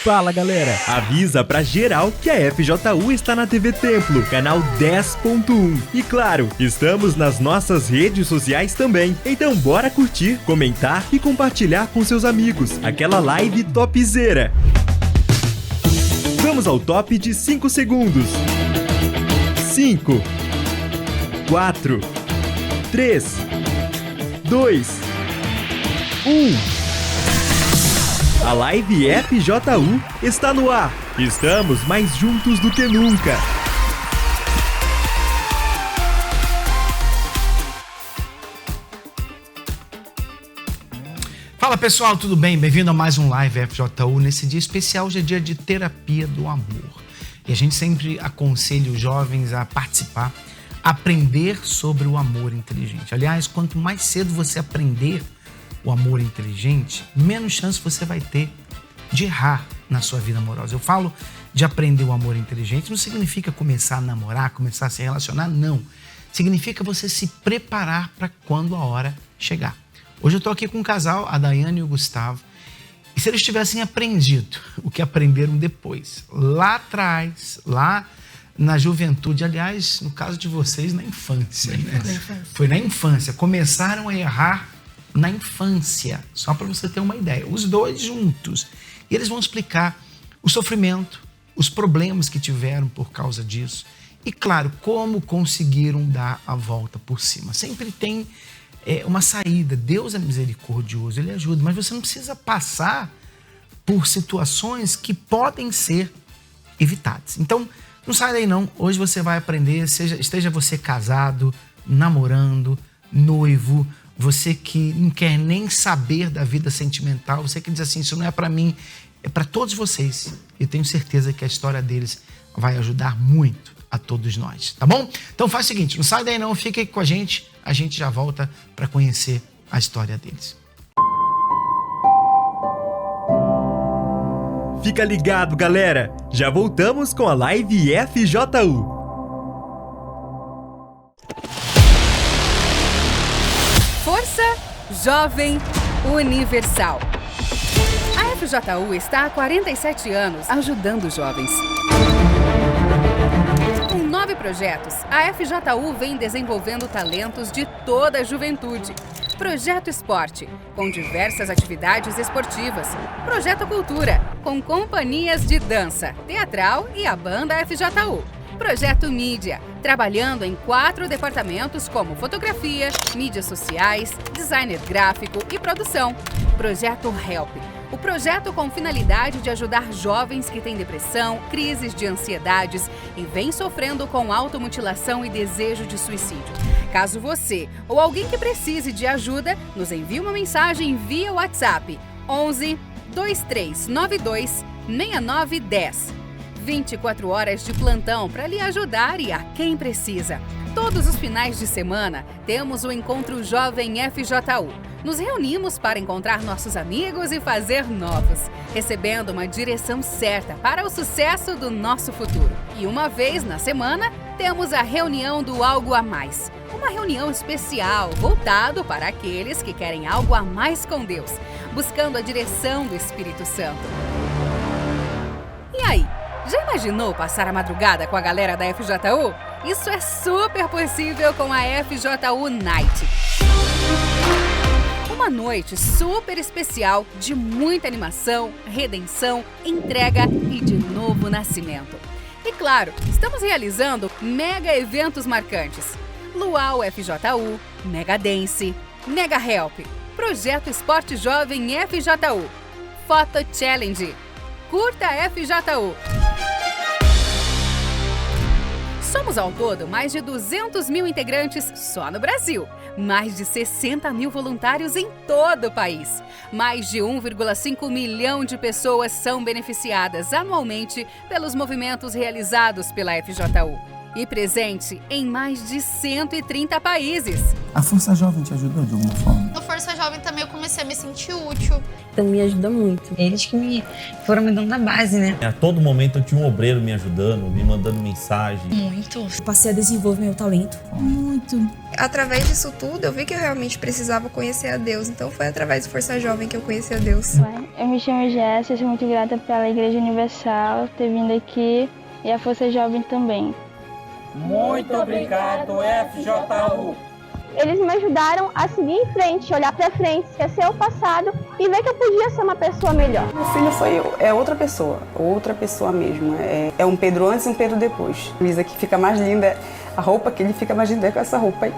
Fala galera, avisa pra geral que a FJU está na TV Templo, canal 10.1. E claro, estamos nas nossas redes sociais também. Então bora curtir, comentar e compartilhar com seus amigos aquela live topzera. Vamos ao top de 5 segundos. 5, 4, 3, 2, 1. A live FJU está no ar. Estamos mais juntos do que nunca. Fala pessoal, tudo bem? Bem-vindo a mais um Live FJU. Nesse dia especial, hoje é dia de terapia do amor. E a gente sempre aconselha os jovens a participar, a aprender sobre o amor inteligente. Aliás, quanto mais cedo você aprender o amor inteligente, menos chance você vai ter de errar na sua vida amorosa. Eu falo de aprender o amor inteligente, não significa começar a namorar, começar a se relacionar, não. Significa você se preparar para quando a hora chegar. Hoje eu estou aqui com um casal, a Daiane e o Gustavo, e se eles tivessem aprendido o que aprenderam depois, lá atrás, lá na juventude, aliás, no caso de vocês, na infância, né? Foi na infância, começaram a errar na infância, só para você ter uma ideia, os dois juntos. E eles vão explicar o sofrimento, os problemas que tiveram por causa disso e, claro, como conseguiram dar a volta por cima. Sempre tem uma saída. Deus é misericordioso, Ele ajuda, mas você não precisa passar por situações que podem ser evitadas. Então, não sai daí não. Hoje você vai aprender, esteja você casado, namorando, noivo, você que não quer nem saber da vida sentimental, você que diz assim, isso não é para mim, é para todos vocês. E tenho certeza que a história deles vai ajudar muito a todos nós, tá bom? Então faz o seguinte, não sai daí não, fica aí com a gente já volta para conhecer a história deles. Fica ligado, galera! Já voltamos com a live FJU. Força Jovem Universal. A FJU está há 47 anos ajudando os jovens. Com 9 projetos, a FJU vem desenvolvendo talentos de toda a juventude. Projeto Esporte, com diversas atividades esportivas. Projeto Cultura, com companhias de dança, teatral e a banda FJU. Projeto Mídia, trabalhando em 4 departamentos como fotografia, mídias sociais, designer gráfico e produção. Projeto Help, o projeto com finalidade de ajudar jovens que têm depressão, crises de ansiedades e vêm sofrendo com automutilação e desejo de suicídio. Caso você ou alguém que precise de ajuda, nos envie uma mensagem via WhatsApp 11 2392 6910. 24 horas de plantão para lhe ajudar e a quem precisa. Todos os finais de semana temos o Encontro Jovem FJU. Nos reunimos para encontrar nossos amigos e fazer novos, recebendo uma direção certa para o sucesso do nosso futuro. E uma vez na semana, temos a reunião do Algo a Mais. Uma reunião especial voltado para aqueles que querem algo a mais com Deus, buscando a direção do Espírito Santo. E aí? Já imaginou passar a madrugada com a galera da FJU? Isso é super possível com a FJU Night. Uma noite super especial de muita animação, redenção, entrega e de novo nascimento. E claro, estamos realizando mega eventos marcantes. Luau FJU, Mega Dance, Mega Help, Projeto Esporte Jovem FJU, Foto Challenge, Curta FJU. Somos ao todo mais de 200 mil integrantes só no Brasil. Mais de 60 mil voluntários em todo o país. Mais de 1,5 milhão de pessoas são beneficiadas anualmente pelos movimentos realizados pela FJU. E presente em mais de 130 países. A Força Jovem te ajudou de alguma forma? No Força Jovem também eu comecei a me sentir útil. Então me ajuda muito. Eles que foram me dando a base, né? A todo momento eu tinha um obreiro me ajudando, me mandando mensagem. Muito. Eu passei a desenvolver meu talento. Muito. Através disso tudo, eu vi que eu realmente precisava conhecer a Deus. Então foi através do Força Jovem que eu conheci a Deus. Eu me chamo Jéssica, sou muito grata pela Igreja Universal ter vindo aqui e a Força Jovem também. Muito obrigado, FJU. Eles me ajudaram a seguir em frente, olhar pra frente, esquecer o passado e ver que eu podia ser uma pessoa melhor. Meu filho é outra pessoa mesmo. É um Pedro antes e um Pedro depois. A camisa que fica mais linda, a roupa que ele fica mais linda é com essa roupa aí.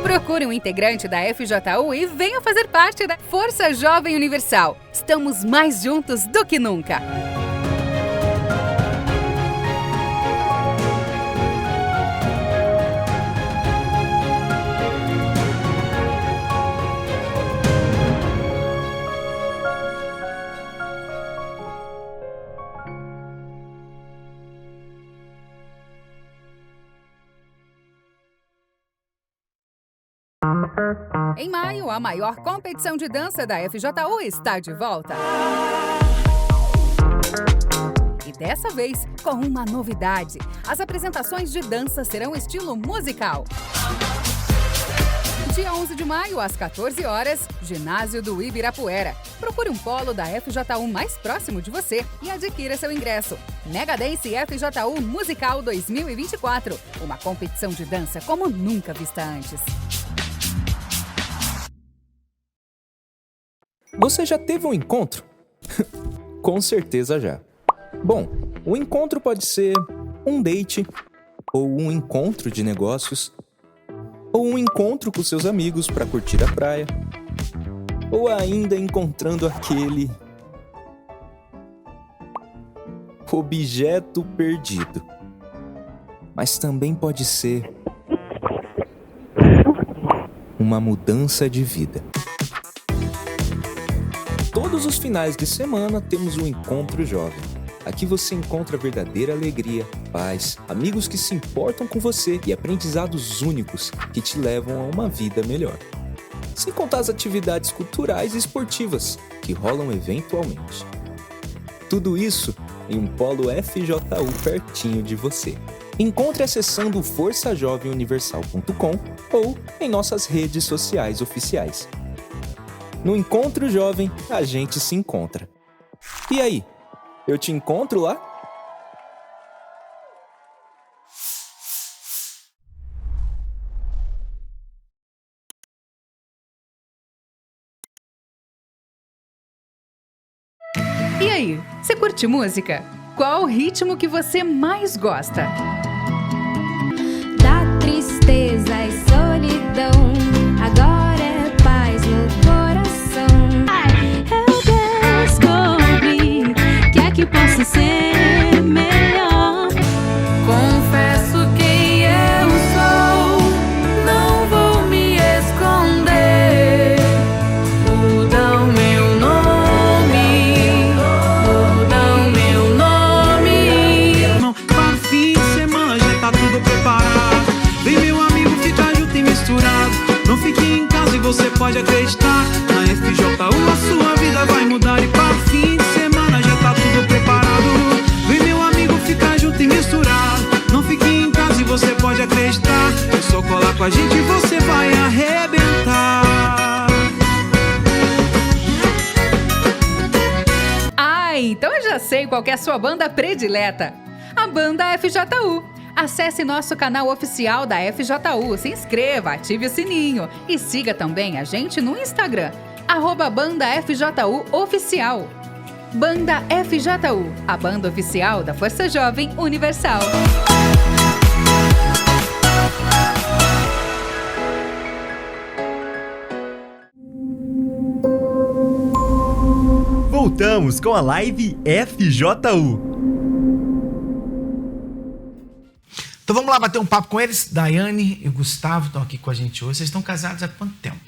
Procure um integrante da FJU e venha fazer parte da Força Jovem Universal. Estamos mais juntos do que nunca. Em maio, a maior competição de dança da FJU está de volta. E dessa vez, com uma novidade. As apresentações de dança serão estilo musical. Dia 11 de maio, às 14 horas, ginásio do Ibirapuera. Procure um polo da FJU mais próximo de você e adquira seu ingresso. Mega Dance FJU Musical 2024. Uma competição de dança como nunca vista antes. Você já teve um encontro? Com certeza já. Bom, o encontro pode ser um date, ou um encontro de negócios, ou um encontro com seus amigos para curtir a praia, ou ainda encontrando aquele objeto perdido. Mas também pode ser uma mudança de vida. Todos os finais de semana temos um encontro jovem. Aqui você encontra verdadeira alegria, paz, amigos que se importam com você e aprendizados únicos que te levam a uma vida melhor. Sem contar as atividades culturais e esportivas que rolam eventualmente. Tudo isso em um polo FJU pertinho de você. Encontre acessando forçajovemuniversal.com ou em nossas redes sociais oficiais. No Encontro Jovem, a gente se encontra. E aí, eu te encontro lá? E aí, você curte música? Qual o ritmo que você mais gosta? Da tristeza e solidão, agora é paz no coração. Eu descobri que aqui posso ser melhor. Confesso quem eu sou, não vou me esconder. Muda o meu nome, muda o meu nome. Para o fim de semana já tá tudo preparado. Vem meu amigo, fica junto e misturado. Não fique em casa e você pode acreditar. Na FJU a sua vida vai mudar. E para o fim de semana já tá tudo preparado. Vem meu amigo, fica junto e misturado. Não fique em casa e você pode acreditar. É só colar com a gente e você vai arrebentar. Então eu já sei qual que é a sua banda predileta. A banda FJU. Acesse nosso canal oficial da FJU, se inscreva, ative o sininho e siga também a gente no Instagram, @BandaFJUOficial. Banda FJU, a banda oficial da Força Jovem Universal. Voltamos com a live FJU. Então vamos lá bater um papo com eles. Daiane e Gustavo estão aqui com a gente hoje. Vocês estão casados há quanto tempo?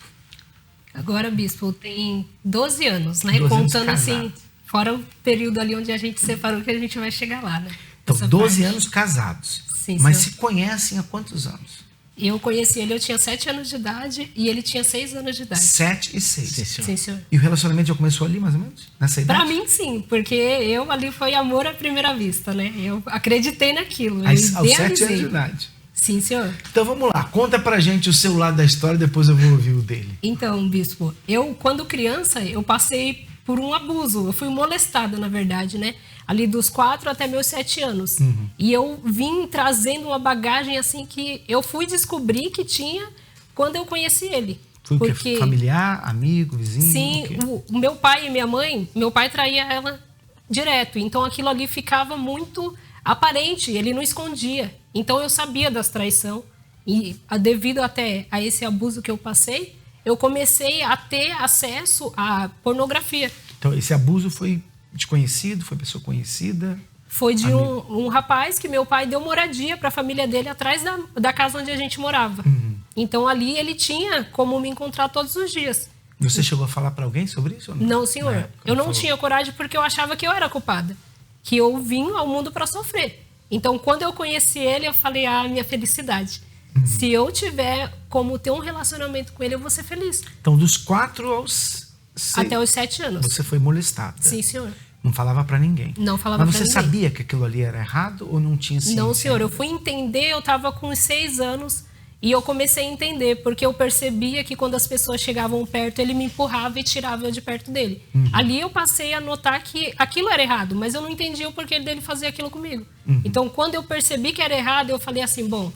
Agora, bispo, tem 12 anos, né? 12 Contando anos assim, fora o período ali onde a gente separou, que a gente vai chegar lá, né? Então, Essa 12 parte. anos casados. Sim, mas senhor. se conhecem há quantos anos? Eu conheci ele, eu tinha 7 anos de idade e ele tinha 6 anos de idade. 7 e 6. Sim, senhor. E o relacionamento já começou ali, mais ou menos? Nessa idade? Pra mim, sim, porque eu ali foi amor à primeira vista, né? Eu acreditei naquilo. Aos 7 anos de idade. Sim, senhor. Então vamos lá, conta pra gente o seu lado da história, depois eu vou ouvir o dele. Então, bispo, eu, quando criança, eu passei por um abuso. Eu fui molestada, na verdade, né? Ali dos 4 até meus 7 anos. E eu vim trazendo uma bagagem assim que eu fui descobrir que tinha quando eu conheci ele. Foi porque... familiar, amigo, vizinho? Sim, o meu pai e minha mãe, meu pai traía ela direto. Então aquilo ali ficava muito aparente, ele não escondia. Então eu sabia das traições. E devido até a esse abuso que eu passei, eu comecei a ter acesso à pornografia. Então esse abuso foi desconhecido, foi pessoa conhecida? Foi de um rapaz que meu pai deu moradia para a família dele atrás da casa onde a gente morava. Então ali ele tinha como me encontrar todos os dias. Você chegou a falar para alguém sobre isso? Ou não? Não, senhor. Eu não tinha coragem porque eu achava que eu era culpada. Que eu vim ao mundo para sofrer. Então quando eu conheci ele, eu falei, minha felicidade. Se eu tiver como ter um relacionamento com ele, eu vou ser feliz. Então dos 4 aos... Até os 7 anos. Você foi molestada? Sim, senhor. Não falava pra ninguém? Não falava pra ninguém. Mas você sabia que aquilo ali era errado ou não tinha ciência? Não, senhor. Eu fui entender, eu tava com 6 anos e eu comecei a entender, porque eu percebia que quando as pessoas chegavam perto, ele me empurrava e tirava eu de perto dele. Ali eu passei a notar que aquilo era errado, mas eu não entendia o porquê dele fazer aquilo comigo. Então, quando eu percebi que era errado, eu falei assim, bom,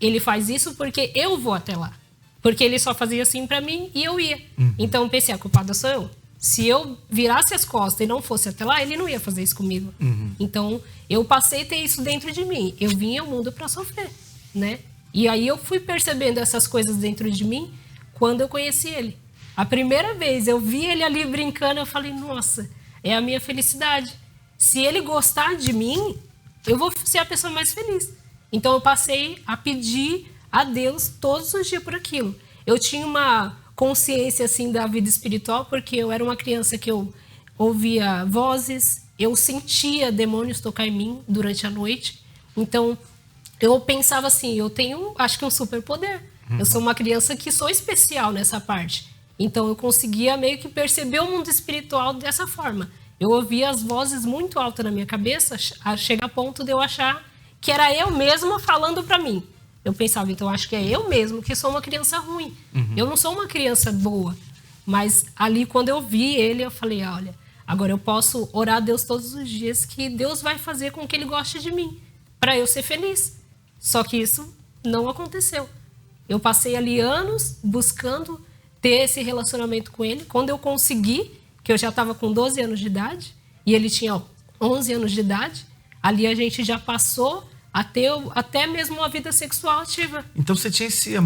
ele faz isso porque eu vou até lá. Porque ele só fazia assim pra mim e eu ia. Então eu pensei, a culpada sou eu. Se eu virasse as costas e não fosse até lá, ele não ia fazer isso comigo. Então eu passei a ter isso dentro de mim. Eu vim ao mundo pra sofrer, né? E aí eu fui percebendo essas coisas dentro de mim quando eu conheci ele. A primeira vez eu vi ele ali brincando, eu falei, nossa, é a minha felicidade. Se ele gostar de mim, eu vou ser a pessoa mais feliz. Então eu passei a pedir a Deus todos os dias por aquilo. Eu tinha uma consciência assim da vida espiritual porque eu era uma criança que eu ouvia vozes, eu sentia demônios tocar em mim durante a noite. Então eu pensava assim, eu tenho, acho que um superpoder. Eu sou uma criança que sou especial nessa parte. Então eu conseguia meio que perceber o mundo espiritual dessa forma. Eu ouvia as vozes muito altas na minha cabeça, chega a ponto de eu achar que era eu mesma falando para mim. Eu pensava, então acho que é eu mesmo que sou uma criança ruim. Eu não sou uma criança boa. Mas ali, quando eu vi ele, eu falei, olha, agora eu posso orar a Deus todos os dias que Deus vai fazer com que ele goste de mim, para eu ser feliz. Só que isso não aconteceu. Eu passei ali anos buscando ter esse relacionamento com ele. Quando eu consegui, que eu já estava com 12 anos de idade, e ele tinha 11 anos de idade, ali a gente já passou a ter até mesmo uma vida sexual ativa. Então você tinha essa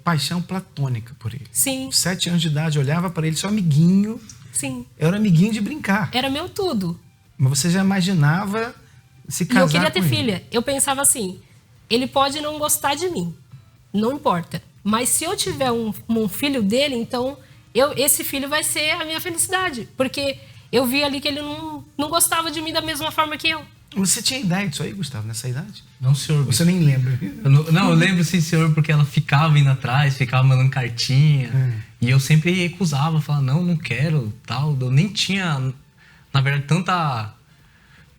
paixão platônica por ele? Sim. 7 anos de idade, olhava para ele, seu amiguinho. Sim. Era amiguinho de brincar. Era meu tudo. Mas você já imaginava se casar com ele? E eu queria ter filha. Eu pensava assim, ele pode não gostar de mim, não importa. Mas se eu tiver um filho dele, então esse filho vai ser a minha felicidade. Porque eu vi ali que ele não gostava de mim da mesma forma que eu. Você tinha ideia disso aí, Gustavo, nessa idade? Não, senhor. Você nem lembra? Eu lembro, sim, senhor, porque ela ficava indo atrás, ficava mandando cartinha. E eu sempre recusava, falava, não quero, tal. Eu nem tinha, na verdade, tanta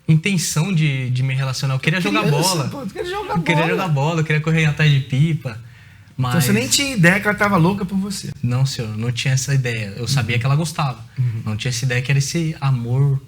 intenção de me relacionar. Eu queria jogar bola. Pô, tu queria jogar bola. Eu queria jogar bola, eu queria correr atrás de pipa. Mas... Então você nem tinha ideia que ela estava louca por você? Não, senhor, não tinha essa ideia. Eu sabia que ela gostava. Não tinha essa ideia que era esse amor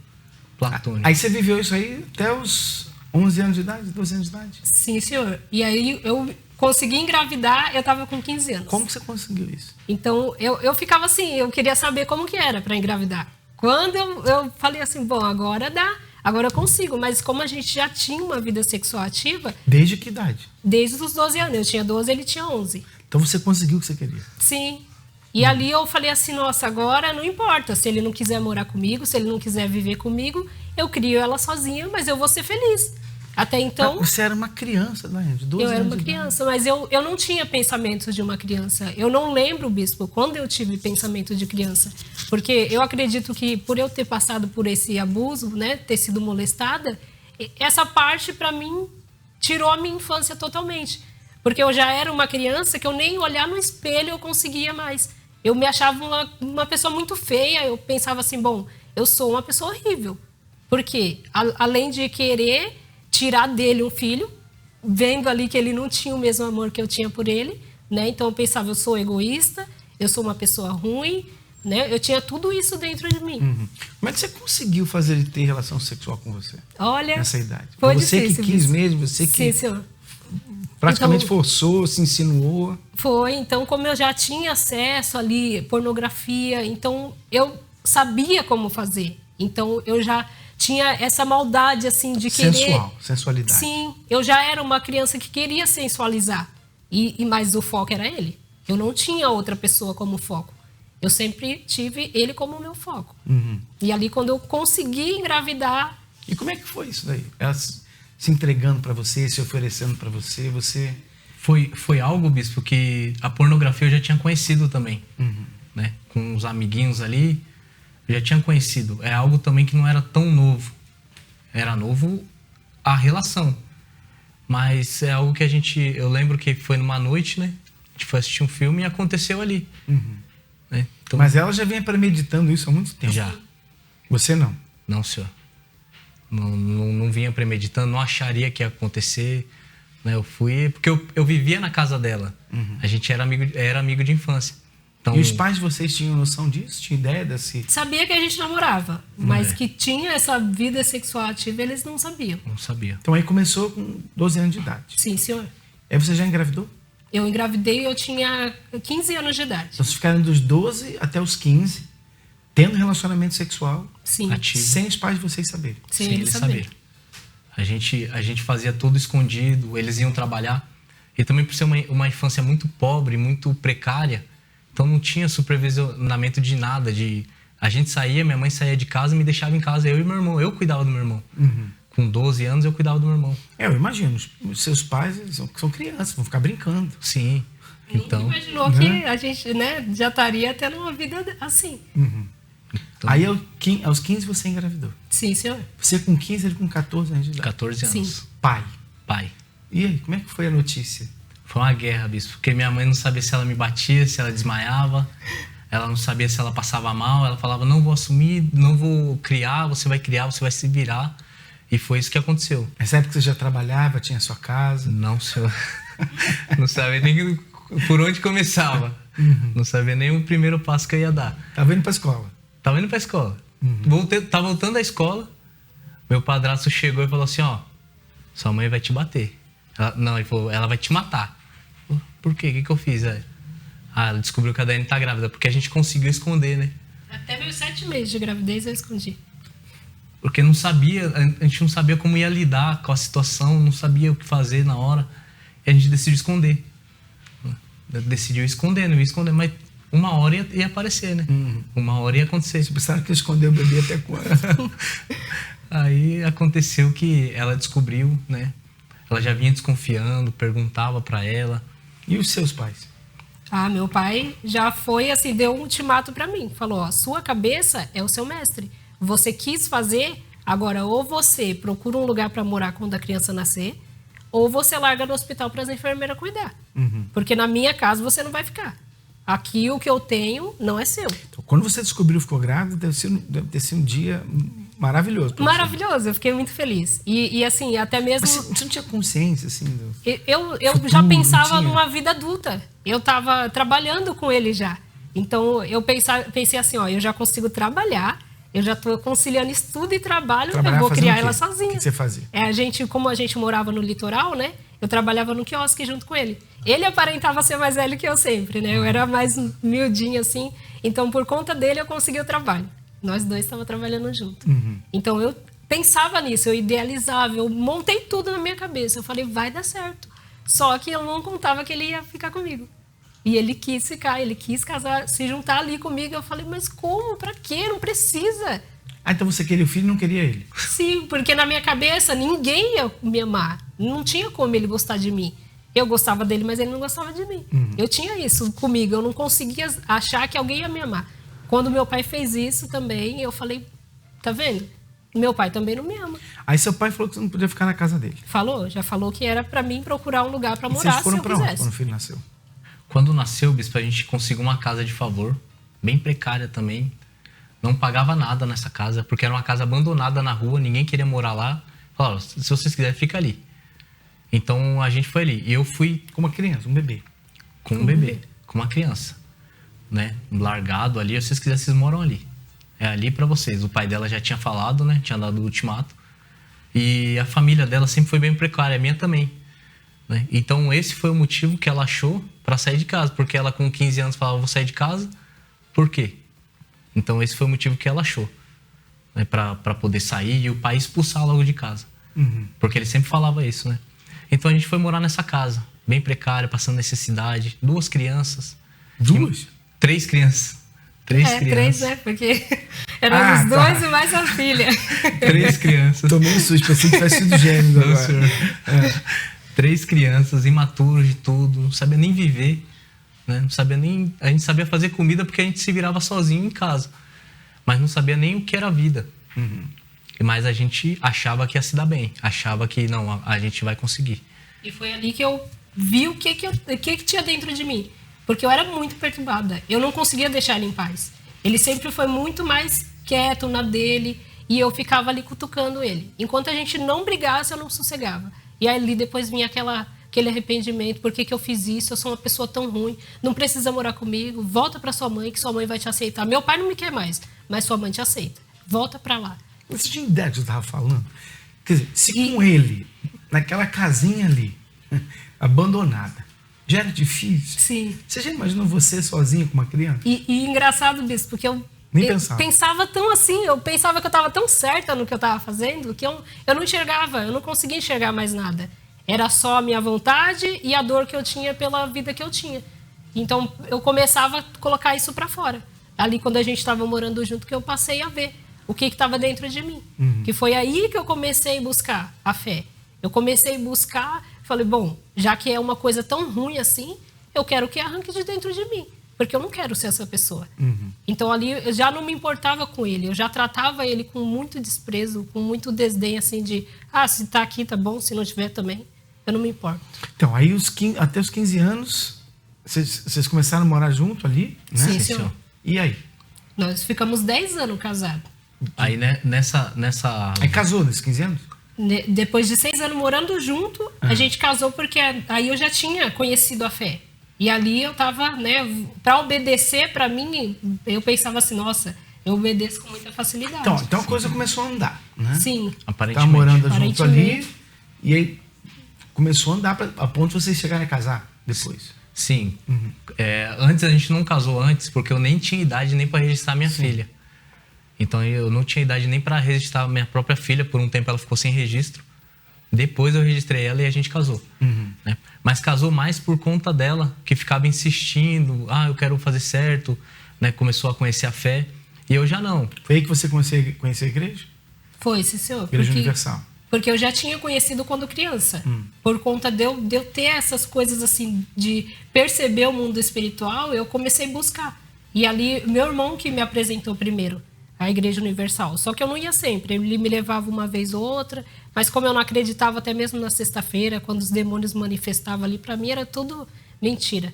platônico. Aí você viveu isso aí até os 11 anos de idade, 12 anos de idade? Sim, senhor. E aí eu consegui engravidar, eu estava com 15 anos. Como que você conseguiu isso? Então eu ficava assim, eu queria saber como que era para engravidar. Quando eu falei assim, bom, agora dá, agora eu consigo. Mas como a gente já tinha uma vida sexual ativa... Desde que idade? Desde os 12 anos. Eu tinha 12, ele tinha 11. Então você conseguiu o que você queria? Sim. E ali eu falei assim, nossa, agora não importa. Se ele não quiser morar comigo, se ele não quiser viver comigo, eu crio ela sozinha, mas eu vou ser feliz. Até então... Você era uma criança, né? De 12 anos. Eu era uma criança, mas eu não tinha pensamentos de uma criança. Eu não lembro, bispo, quando eu tive pensamento de criança. Porque eu acredito que por eu ter passado por esse abuso, né, ter sido molestada, essa parte, para mim, tirou a minha infância totalmente. Porque eu já era uma criança que eu nem olhar no espelho eu conseguia mais. Eu me achava uma pessoa muito feia. Eu pensava assim, bom, eu sou uma pessoa horrível. Porque além de querer tirar dele um filho, vendo ali que ele não tinha o mesmo amor que eu tinha por ele, né? Então eu pensava, eu sou egoísta, eu sou uma pessoa ruim, né? Eu tinha tudo isso dentro de mim. Como é que você conseguiu fazer ele ter relação sexual com você? Olha, nessa idade? foi você difícil, que quis isso. mesmo, você que Sim, senhor. praticamente Então, forçou, se insinuou. Foi, então como eu já tinha acesso ali, pornografia, então eu sabia como fazer. Então eu já tinha essa maldade assim de querer... Sensualidade. Sim, eu já era uma criança que queria sensualizar. Mas o foco era ele. Eu não tinha outra pessoa como foco. Eu sempre tive ele como meu foco. E ali quando eu consegui engravidar... E como é que foi isso daí? Ela se entregando para você, se oferecendo para você, você... Foi algo, bispo, que a pornografia eu já tinha conhecido também. Né? Com os amiguinhos ali, eu já tinha conhecido. É algo também que não era tão novo. Era novo a relação. Mas é algo que eu lembro que foi numa noite, né? A gente foi assistir um filme e aconteceu ali. Né? Então, mas ela já vinha premeditando isso há muito tempo. Já. Você não? Não, senhor. Não vinha premeditando, não acharia que ia acontecer. Né? Eu fui... Porque eu vivia na casa dela. A gente era amigo de infância. Então, e os pais de vocês tinham noção disso? Tinham ideia desse... Sabia que a gente namorava, mas que tinha essa vida sexual ativa, eles não sabiam. Não sabia. Então aí começou com 12 anos de idade. Sim, senhor. Aí você já engravidou? Eu engravidei, eu tinha 15 anos de idade. Então vocês ficaram dos 12 até os 15, tendo relacionamento sexual. Sim. Ativo. Sem os pais de vocês saberem. Sem eles saberem. A gente fazia tudo escondido, eles iam trabalhar. E também por ser uma infância muito pobre, muito precária, então não tinha supervisionamento de nada. A gente saía, minha mãe saía de casa e me deixava em casa, eu e meu irmão. Eu cuidava do meu irmão. Com 12 anos eu cuidava do meu irmão. Eu imagino, os seus pais são crianças, vão ficar brincando. Sim. Então, quem imaginou que a gente, né, já estaria tendo uma vida assim. Então, aí aos 15 você engravidou? Sim, senhor. Você com 15, ele com 14 anos de idade? 14 anos. Sim. Pai. E aí, como é que foi a notícia? Foi uma guerra, bispo, porque minha mãe não sabia se ela me batia, se ela desmaiava, ela não sabia se ela passava mal, ela falava, não vou assumir, não vou criar, você vai se virar. E foi isso que aconteceu. Nessa época você já trabalhava, tinha sua casa? Não, senhor. Não sabia nem por onde começava. Não sabia nem o primeiro passo que eu ia dar. Tava indo pra escola? Tava indo pra escola. Tava voltando da escola, meu padrasto chegou e falou assim, ó, sua mãe vai te bater. Ele falou, ela vai te matar. Por quê? O que eu fiz? Ela descobriu que a Daiane tá grávida, porque a gente conseguiu esconder, né? Até meus 7 meses de gravidez eu escondi. Porque não sabia, a gente não sabia como ia lidar com a situação, não sabia o que fazer na hora. E a gente decidiu esconder. Decidiu esconder, não ia esconder, mas uma hora ia aparecer, né? Uma hora ia acontecer. Você pensaram que escondeu o bebê até quando? Aí aconteceu que ela descobriu, né? Ela já vinha desconfiando, perguntava pra ela. E os seus pais? Meu pai já foi assim, deu um ultimato pra mim. Falou, ó, sua cabeça é o seu mestre. Você quis fazer, agora ou você procura um lugar pra morar quando a criança nascer, ou você larga no hospital para as enfermeiras cuidar. Porque na minha casa você não vai ficar. Aqui o que eu tenho não é seu. Então, quando você descobriu que ficou grávida, deve ter sido um dia maravilhoso. Maravilhoso, eu fiquei muito feliz. E assim, até mesmo... Mas você não tinha consciência, assim? Eu já pensava numa vida adulta. Eu estava trabalhando com ele já. Então, eu pensei assim, ó, eu já consigo trabalhar, eu já estou conciliando estudo e trabalho, eu vou criar ela sozinha. O que você fazia? Como a gente morava no litoral, né? Eu trabalhava no quiosque junto com ele. Ele aparentava ser mais velho que eu sempre, né? Eu era mais miudinha, assim. Então, por conta dele, eu consegui o trabalho. Nós dois estávamos trabalhando junto. Então, eu pensava nisso, eu idealizava, eu montei tudo na minha cabeça. Eu falei, vai dar certo. Só que eu não contava que ele ia ficar comigo. E ele quis ficar, ele quis casar, se juntar ali comigo. Eu falei, mas como? Pra quê? Não precisa. Então você queria o filho e não queria ele? Sim, porque na minha cabeça ninguém ia me amar. Não tinha como ele gostar de mim. Eu gostava dele, mas ele não gostava de mim. Eu tinha isso comigo, eu não conseguia achar que alguém ia me amar. Quando meu pai fez isso também, eu falei, tá vendo? Meu pai também não me ama. Aí seu pai falou que você não podia ficar na casa dele. Já falou que era pra mim procurar um lugar pra E morar vocês foram se eu pra onde quisesse. quando o filho nasceu? Quando nasceu, bispo, a gente conseguiu uma casa de favor, bem precária também. Não pagava nada nessa casa, porque era uma casa abandonada na rua, ninguém queria morar lá. Falaram, se vocês quiserem, fica ali. Então a gente foi ali. E eu fui... Com uma criança, um bebê. Com um bebê, com uma criança. Né? Largado ali, se vocês quiserem, vocês moram ali. É ali pra vocês. O pai dela já tinha falado, né? Tinha dado o ultimato. E a família dela sempre foi bem precária, a minha também. Né? Então esse foi o motivo que ela achou pra sair de casa. Porque ela com 15 anos falava, vou sair de casa. Por quê? Então esse foi o motivo que ela achou. Né? Pra poder sair e o pai expulsar logo de casa. Porque ele sempre falava isso, né? Então a gente foi morar nessa casa. Bem precária, passando necessidade. 2 crianças. 2? 3 crianças. 3 crianças. 3, né? Porque eram os 2 e mais a filha. 3 crianças. Tomei um susto, pensei que tivesse sido gêmeos agora. Senhor. 3 crianças, imaturos de tudo, não sabia nem viver, né? Não sabia nem... A gente sabia fazer comida porque a gente se virava sozinho em casa, mas não sabia nem o que era vida. Mas a gente achava que ia se dar bem, achava que não, a gente vai conseguir. E foi ali que eu vi o que tinha dentro de mim. Porque eu era muito perturbada. Eu não conseguia deixar ele em paz. Ele sempre foi muito mais quieto na dele. E eu ficava ali cutucando ele. Enquanto a gente não brigasse, eu não sossegava. E aí ali depois vinha aquele arrependimento. Por que eu fiz isso? Eu sou uma pessoa tão ruim. Não precisa morar comigo. Volta pra sua mãe, que sua mãe vai te aceitar. Meu pai não me quer mais, mas sua mãe te aceita. Volta pra lá. Você tinha ideia do que eu estava falando? Quer dizer, se com ele, naquela casinha ali, abandonada, já era difícil? Sim. Você já imaginou você sozinha com uma criança? E engraçado, bispo, porque eu pensava tão assim, eu pensava que eu estava tão certa no que eu estava fazendo, que eu não enxergava, eu não conseguia enxergar mais nada. Era só a minha vontade e a dor que eu tinha pela vida que eu tinha. Então, eu começava a colocar isso para fora. Ali, quando a gente estava morando junto, que eu passei a ver o que estava dentro de mim. Que foi aí que eu comecei a buscar a fé. Eu comecei a buscar, falei, bom, já que é uma coisa tão ruim assim, eu quero que arranque de dentro de mim. Porque eu não quero ser essa pessoa. Então ali eu já não me importava com ele. Eu já tratava ele com muito desprezo, com muito desdém, assim, de... se tá aqui, tá bom. Se não tiver também, eu não me importo. Então, aí até os 15 anos, vocês começaram a morar junto ali, né? Sim, senhor. E aí? Nós ficamos 10 anos casados. Aí, né, nessa... Aí casou nesses 15 anos? Depois de 6 anos morando junto, a gente casou porque aí eu já tinha conhecido a fé. E ali eu tava, né, pra obedecer, pra mim, eu pensava assim, nossa, eu obedeço com muita facilidade. Então a coisa começou a andar, né? Sim. Tá morando junto ali, e aí começou a andar a ponto de vocês chegarem a casar depois. Sim. Antes a gente não casou antes, porque eu nem tinha idade nem pra registrar minha filha. Então eu não tinha idade nem pra registrar minha própria filha, por um tempo ela ficou sem registro. Depois eu registrei ela e a gente casou. Né? Mas casou mais por conta dela, que ficava insistindo. Eu quero fazer certo. Né? Começou a conhecer a fé. E eu já não. Foi aí que você começou a conhecer a igreja? Foi, sim, senhor. Igreja Universal. Porque eu já tinha conhecido quando criança. Por conta de eu ter essas coisas assim, de perceber o mundo espiritual, eu comecei a buscar. E ali, meu irmão que me apresentou primeiro a Igreja Universal. Só que eu não ia sempre. Ele me levava uma vez ou outra. Mas como eu não acreditava até mesmo na sexta-feira, quando os demônios manifestavam ali, para mim era tudo mentira.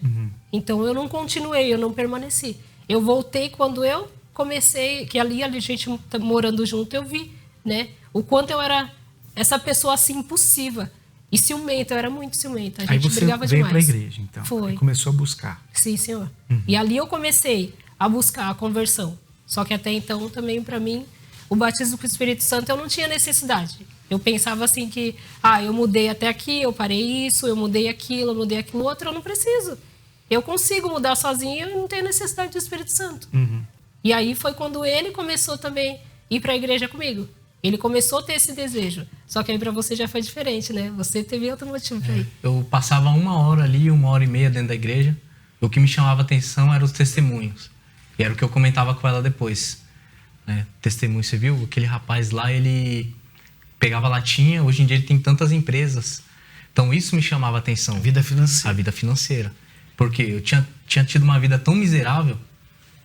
Então eu não continuei, eu não permaneci. Eu voltei quando eu comecei, que ali a gente morando junto, eu vi, né? O quanto eu era essa pessoa assim impulsiva. E ciumenta, eu era muito ciumenta. A gente brigava demais. Aí você veio para a igreja, então. Foi. E começou a buscar. Sim, senhor. E ali eu comecei a buscar a conversão. Só que até então, também, para mim, o batismo com o Espírito Santo, eu não tinha necessidade. Eu pensava assim que, eu mudei até aqui, eu parei isso, eu mudei aquilo outro, eu não preciso. Eu consigo mudar sozinha, eu não tenho necessidade do Espírito Santo. E aí foi quando ele começou também a ir para a igreja comigo. Ele começou a ter esse desejo. Só que aí para você já foi diferente, né? Você teve outro motivo para ir. Eu passava 1 hora ali, 1h30 dentro da igreja. O que me chamava atenção eram os testemunhos. E era o que eu comentava com ela depois. Testemunho, você viu? Aquele rapaz lá, ele pegava latinha. Hoje em dia ele tem tantas empresas. Então isso me chamava atenção. A vida financeira. A vida financeira. Porque eu tinha tido uma vida tão miserável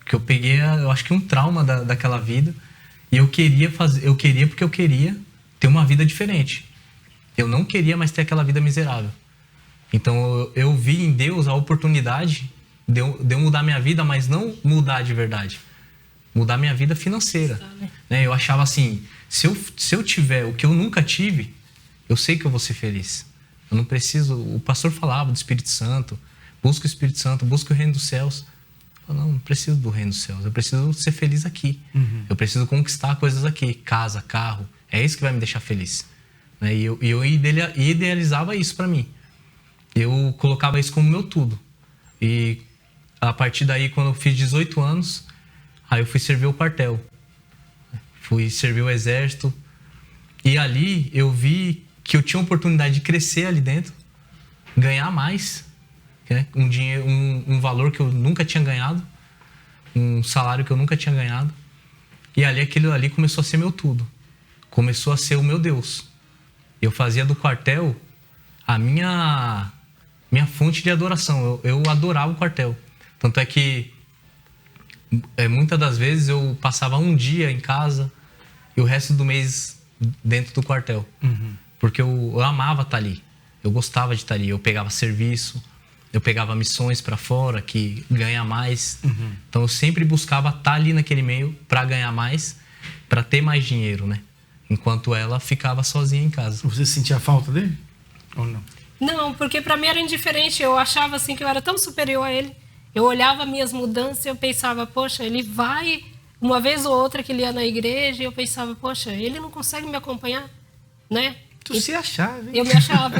que eu peguei, eu acho que um trauma daquela vida. E eu queria porque eu queria ter uma vida diferente. Eu não queria mais ter aquela vida miserável. Então eu vi em Deus a oportunidade de eu mudar minha vida, mas não mudar de verdade. Mudar minha vida financeira. Né? Eu achava assim, se eu tiver o que eu nunca tive, eu sei que eu vou ser feliz. Eu não preciso... O pastor falava do Espírito Santo. Busca o Espírito Santo, busca o reino dos céus. Eu não preciso do reino dos céus. Eu preciso ser feliz aqui. Eu preciso conquistar coisas aqui. Casa, carro. É isso que vai me deixar feliz. Né? E eu idealizava isso para mim. Eu colocava isso como meu tudo. E a partir daí, quando eu fiz 18 anos, aí eu fui servir o quartel. Fui servir o exército. E ali eu vi que eu tinha a oportunidade de crescer ali dentro. Ganhar mais. Né? Um valor que eu nunca tinha ganhado. Um salário que eu nunca tinha ganhado. E ali aquilo ali começou a ser meu tudo. Começou a ser o meu Deus. Eu fazia do quartel a minha fonte de adoração. Eu adorava o quartel. Tanto é que muitas das vezes eu passava um dia em casa e o resto do mês dentro do quartel. Porque eu amava estar ali. Eu gostava de estar ali. Eu pegava serviço, eu pegava missões para fora que ganha mais. Então eu sempre buscava estar ali naquele meio para ganhar mais, para ter mais dinheiro, né? Enquanto ela ficava sozinha em casa. Você sentia falta dele? Ou não? Não, porque para mim era indiferente. Eu achava assim que eu era tão superior a ele. Eu olhava minhas mudanças e eu pensava, poxa, ele vai uma vez ou outra que ele ia na igreja e eu pensava, poxa, ele não consegue me acompanhar, né? Tu se achava, hein? Eu me achava.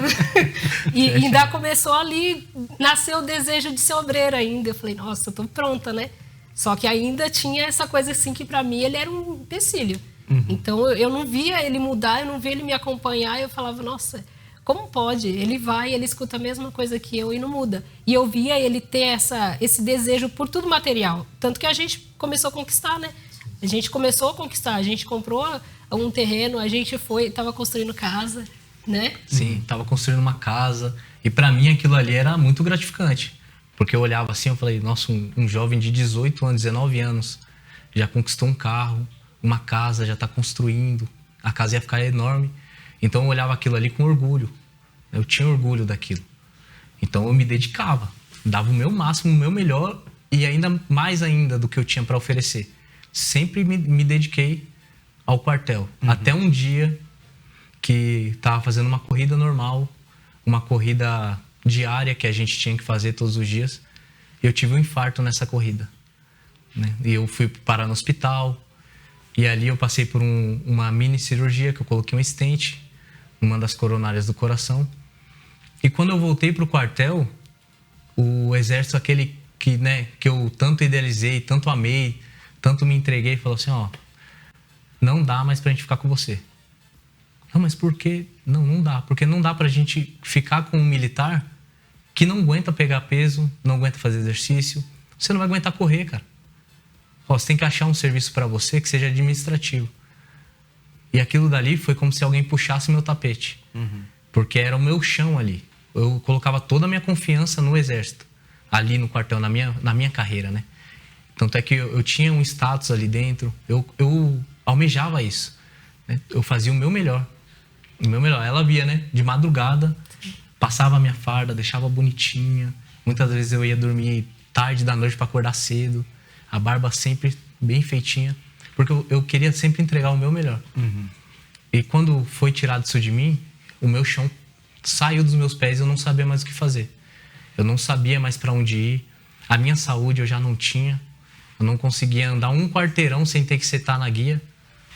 E ainda começou ali, nasceu o desejo de ser obreira ainda. Eu falei, nossa, eu tô pronta, né? Só que ainda tinha essa coisa assim que para mim ele era um empecilho. Então eu não via ele mudar, eu não via ele me acompanhar. Eu falava, nossa, como pode? Ele vai, ele escuta a mesma coisa que eu e não muda. E eu via ele ter esse desejo por tudo material. Tanto que a gente começou a conquistar, né? A gente começou a conquistar, a gente comprou um terreno, a gente estava construindo casa, né? Sim, estava construindo uma casa. E para mim aquilo ali era muito gratificante. Porque eu olhava assim, eu falei, nossa, um jovem de 18 anos, 19 anos, já conquistou um carro, uma casa, já está construindo, a casa ia ficar enorme. Então eu olhava aquilo ali com orgulho. Eu tinha orgulho daquilo. Então eu me dedicava, dava o meu máximo, o meu melhor e ainda mais ainda do que eu tinha para oferecer. Sempre me dediquei ao quartel. Até um dia que estava fazendo uma corrida normal, uma corrida diária que a gente tinha que fazer todos os dias. E eu tive um infarto nessa corrida. Né? E eu fui parar no hospital. E ali eu passei por uma mini cirurgia que eu coloquei um stent, uma das coronárias do coração. E quando eu voltei para o quartel, o exército, aquele que eu tanto idealizei, tanto amei, tanto me entreguei, falou assim, ó, não dá mais pra gente ficar com você. Não, mas por quê? Não dá. Porque não dá pra gente ficar com um militar que não aguenta pegar peso, não aguenta fazer exercício. Você não vai aguentar correr, cara. Ó, você tem que achar um serviço pra você que seja administrativo. E aquilo dali foi como se alguém puxasse meu tapete. Porque era o meu chão ali. Eu colocava toda a minha confiança no exército. Ali no quartel, na minha carreira, né? Tanto é que eu tinha um status ali dentro. Eu almejava isso. Né? Eu fazia o meu melhor. O meu melhor. Ela via, né? De madrugada, passava a minha farda, deixava bonitinha. Muitas vezes eu ia dormir tarde da noite para acordar cedo. A barba sempre bem feitinha. Porque eu queria sempre entregar o meu melhor. E quando foi tirado isso de mim, o meu chão saiu dos meus pés e eu não sabia mais o que fazer. Eu não sabia mais para onde ir. A minha saúde eu já não tinha. Eu não conseguia andar um quarteirão sem ter que sentar na guia.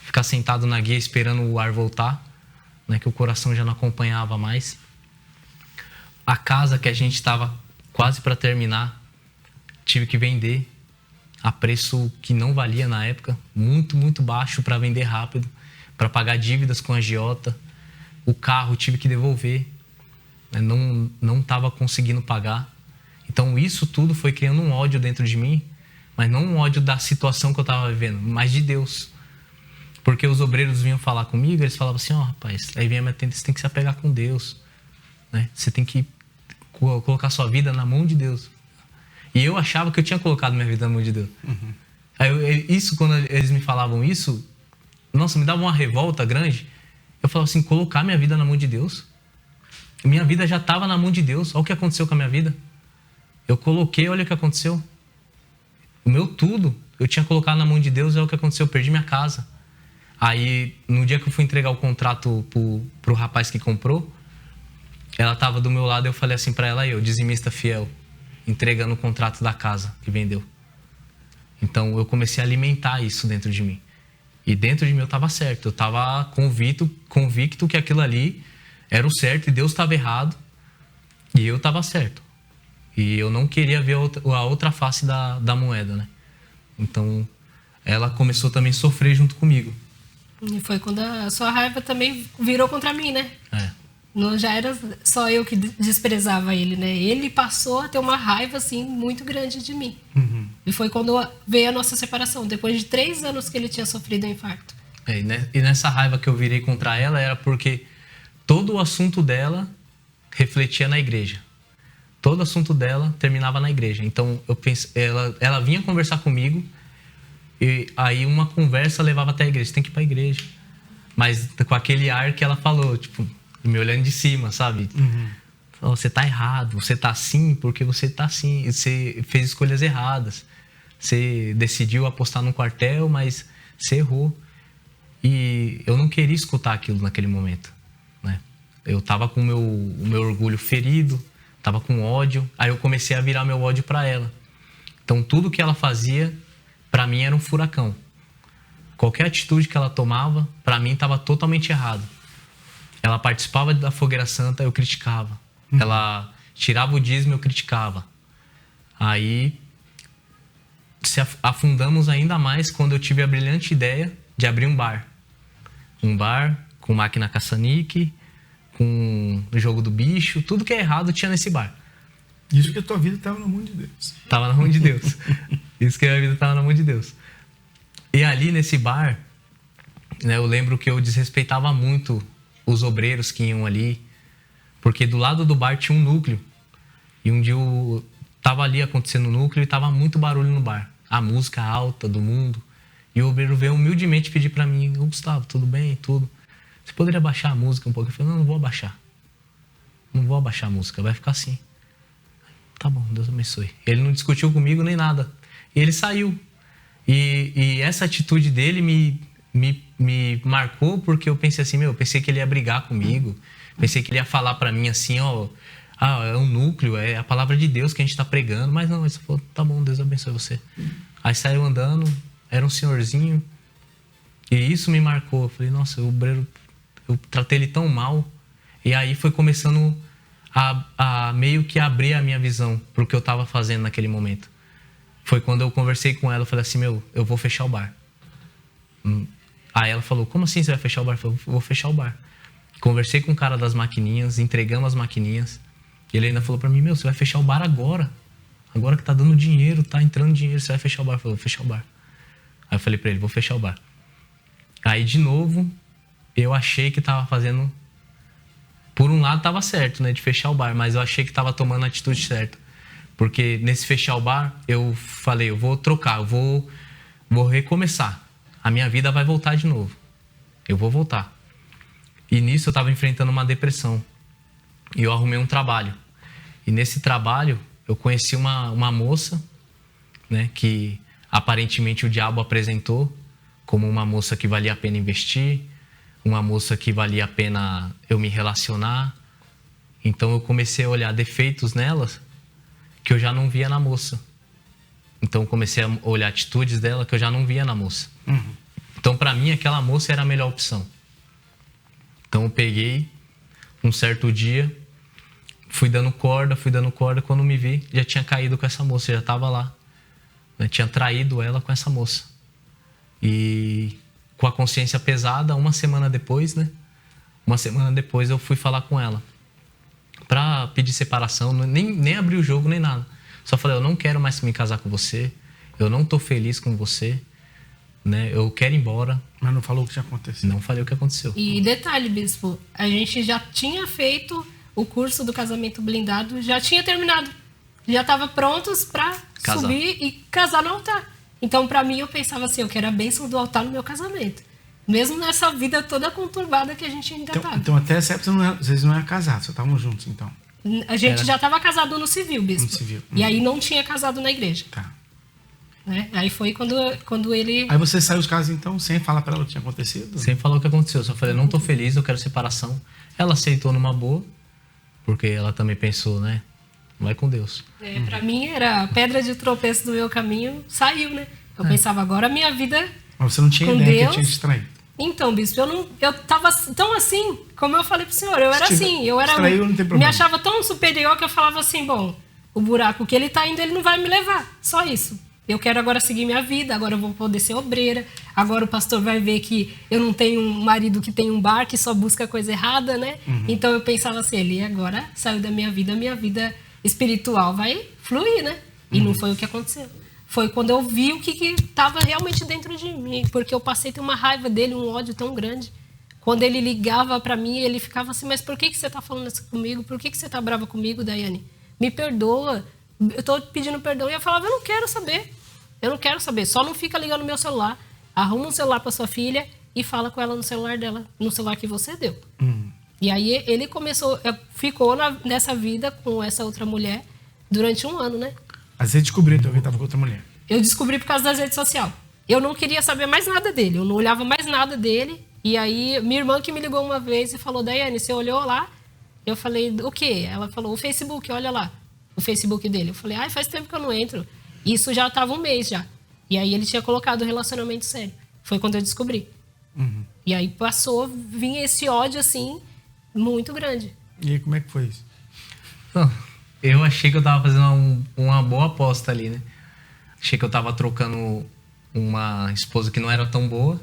Ficar sentado na guia esperando o ar voltar. Né, que o coração já não acompanhava mais. A casa que a gente estava quase para terminar, tive que vender a preço que não valia na época. Muito, muito baixo para vender rápido. Para pagar dívidas com a agiota. O carro tive que devolver. Não estava conseguindo pagar. Então isso tudo foi criando um ódio dentro de mim, mas não um ódio da situação que eu estava vivendo, mas de Deus. Porque os obreiros vinham falar comigo, eles falavam assim, ó, rapaz, aí vem a minha tenda, você tem que se apegar com Deus. Né? Você tem que colocar sua vida na mão de Deus. E eu achava que eu tinha colocado minha vida na mão de Deus. Aí quando eles me falavam isso, nossa, me dava uma revolta grande. Eu falava assim, colocar minha vida na mão de Deus. Minha vida já estava na mão de Deus. Olha o que aconteceu com a minha vida. Eu coloquei, olha o que aconteceu. O meu tudo, eu tinha colocado na mão de Deus, olha o que aconteceu. Eu perdi minha casa. Aí, no dia que eu fui entregar o contrato pro rapaz que comprou, ela estava do meu lado, eu falei assim para ela, eu, dizimista fiel, entregando o contrato da casa que vendeu. Então, eu comecei a alimentar isso dentro de mim. E dentro de mim eu estava certo. Eu estava convicto que aquilo ali era o certo e Deus estava errado. E eu estava certo. E eu não queria ver a outra face da moeda, né? Então, ela começou também a sofrer junto comigo. E foi quando a sua raiva também virou contra mim, né? Não já era só eu que desprezava ele, né? Ele passou a ter uma raiva, assim, muito grande de mim. E foi quando veio a nossa separação, depois de 3 anos que ele tinha sofrido um infarto. E nessa raiva que eu virei contra ela era porque todo o assunto dela refletia na igreja. Todo o assunto dela terminava na igreja. Então, eu pensei, ela vinha conversar comigo e aí uma conversa levava até a igreja. Você tem que ir pra igreja. Mas com aquele ar que ela falou, tipo, me olhando de cima, sabe? Oh, você tá errado, você tá assim porque você tá assim. Você fez escolhas erradas. Você decidiu apostar no quartel, mas você errou. E eu não queria escutar aquilo naquele momento, né? Eu tava com o meu orgulho ferido, tava com ódio. Aí eu comecei a virar meu ódio para ela. Então tudo que ela fazia, para mim era um furacão. Qualquer atitude que ela tomava, para mim estava totalmente errado. Ela participava da Fogueira Santa, eu criticava. Ela tirava o dízimo, eu criticava. Aí se afundamos ainda mais quando eu tive a brilhante ideia de abrir um bar. Um bar com máquina caça-níquel, com o jogo do bicho, tudo que é errado tinha nesse bar. Isso que a tua vida estava na mão de Deus. Estava na mão de Deus. Isso que a minha vida estava na mão de Deus. E ali nesse bar, né, eu lembro que eu desrespeitava muito os obreiros que iam ali, porque do lado do bar tinha um núcleo. E um dia eu tava ali acontecendo o núcleo e tava muito barulho no bar. A música alta do mundo. E o obreiro veio humildemente pedir para mim, Gustavo, tudo bem? Tudo. Você poderia abaixar a música um pouco? Eu falei, não vou abaixar. Não vou abaixar a música, vai ficar assim. Tá bom, Deus abençoe. Ele não discutiu comigo nem nada. E ele saiu. E essa atitude dele me marcou porque eu pensei assim, eu pensei que ele ia brigar comigo. Pensei que ele ia falar para mim assim, é um núcleo, é a palavra de Deus que a gente tá pregando. Mas não, ele falou, tá bom, Deus abençoe você. Aí saiu andando, era um senhorzinho. E isso me marcou. Eu falei, nossa, o obreiro, eu tratei ele tão mal. E aí foi começando a meio que abrir a minha visão pro que eu tava fazendo naquele momento. Foi quando eu conversei com ela, eu falei assim, eu vou fechar o bar. Aí ela falou, como assim você vai fechar o bar? Eu falei, vou fechar o bar. Conversei com o cara das maquininhas, entregamos as maquininhas. E ele ainda falou pra mim, você vai fechar o bar agora. Agora que tá dando dinheiro, tá entrando dinheiro, você vai fechar o bar. Eu falei, vou fechar o bar. Aí eu falei pra ele, vou fechar o bar. Aí de novo, eu achei que tava fazendo... Por um lado tava certo, né, de fechar o bar, mas eu achei que tava tomando a atitude certa. Porque nesse fechar o bar, eu falei, eu vou trocar, eu vou recomeçar. A minha vida vai voltar de novo. Eu vou voltar. E nisso eu tava enfrentando uma depressão. E eu arrumei um trabalho. E nesse trabalho, eu conheci uma moça, né, que aparentemente o diabo apresentou como uma moça que valia a pena investir, uma moça que valia a pena eu me relacionar. Então eu comecei a olhar defeitos nelas que eu já não via na moça. Então eu comecei a olhar atitudes dela que eu já não via na moça. Então para mim aquela moça era a melhor opção. Então eu peguei um certo dia, fui dando corda, quando me vi, já tinha caído com essa moça, já estava lá. Eu tinha traído ela com essa moça. E com a consciência pesada, uma semana depois, né? Uma semana depois eu fui falar com ela. Pra pedir separação, nem abri o jogo, nem nada. Só falei, eu não quero mais me casar com você, eu não tô feliz com você, né? Eu quero ir embora. Mas não falou o que tinha acontecido? Não falei o que aconteceu. E detalhe, bispo, a gente já tinha feito o curso do casamento blindado, já tinha terminado. Já estava prontos para subir e casar no altar. Então, para mim, eu pensava assim, eu quero a bênção do altar no meu casamento. Mesmo nessa vida toda conturbada que a gente ainda tá. Então até essa época vocês não eram casados, só estavam juntos, então. A gente já estava casado no civil, bispo. No civil. E aí não tinha casado na igreja. Tá. Né? Aí foi quando ele... Aí você saiu de casa, então, sem falar pra ela o que tinha acontecido? Sem falar o que aconteceu. Só falei, não tô feliz, eu quero separação. Ela aceitou numa boa, porque ela também pensou, né? Vai com Deus. Pra mim era a pedra de tropeço do meu caminho, saiu, né? Eu pensava, agora a minha vida... Mas você não tinha com ideia Deus... que tinha te traído? Então, bispo, eu tava tão assim, como eu falei pro senhor, eu era assim, eu era... Traiu, não tem problema. Me achava tão superior que eu falava assim, bom, o buraco que ele tá indo, ele não vai me levar, só isso. Eu quero agora seguir minha vida, agora eu vou poder ser obreira, agora o pastor vai ver que eu não tenho um marido que tem um bar, que só busca coisa errada, né? Então eu pensava assim, ele agora saiu da minha vida espiritual vai fluir, né? E não foi o que aconteceu. Foi quando eu vi o que estava realmente dentro de mim, porque eu passei a ter uma raiva dele, um ódio tão grande. Quando ele ligava para mim, ele ficava assim, mas por que você está falando isso comigo? Por que você está brava comigo, Daiane? Me perdoa, eu estou pedindo perdão. E eu falava, eu não quero saber, só não fica ligando no meu celular. Arruma um celular para sua filha e fala com ela no celular dela, no celular que você deu. E aí ele ficou nessa vida com essa outra mulher durante 1 ano, né? Mas você descobriu então que ele estava com outra mulher? Eu descobri por causa das redes sociais. Eu não queria saber mais nada dele, eu não olhava mais nada dele. E aí, minha irmã que me ligou uma vez e falou, Daiane, você olhou lá? Eu falei, o quê? Ela falou, o Facebook, olha lá, o Facebook dele. Eu falei, faz tempo que eu não entro. Isso já estava 1 mês já. E aí ele tinha colocado relacionamento sério. Foi quando eu descobri. E aí vinha esse ódio assim, muito grande. E aí, como é que foi isso? Eu achei que eu tava fazendo uma boa aposta ali, né? Achei que eu tava trocando uma esposa que não era tão boa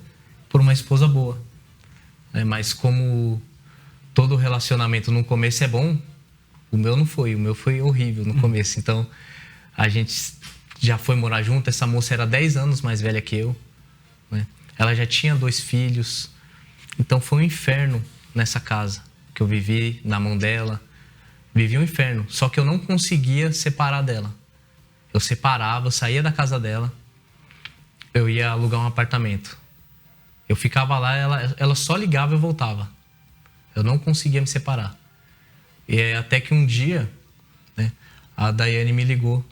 por uma esposa boa. Mas como todo relacionamento no começo é bom, o meu não foi. O meu foi horrível no começo. Então, a gente já foi morar junto. Essa moça era 10 anos mais velha que eu, né? Ela já tinha 2 filhos. Então, foi um inferno nessa casa que eu vivi na mão dela. Vivi um inferno, só que eu não conseguia separar dela. Eu separava, eu saía da casa dela, eu ia alugar um apartamento. Eu ficava lá, ela só ligava e eu voltava. Eu não conseguia me separar. E até que um dia, né, a Daiane me ligou.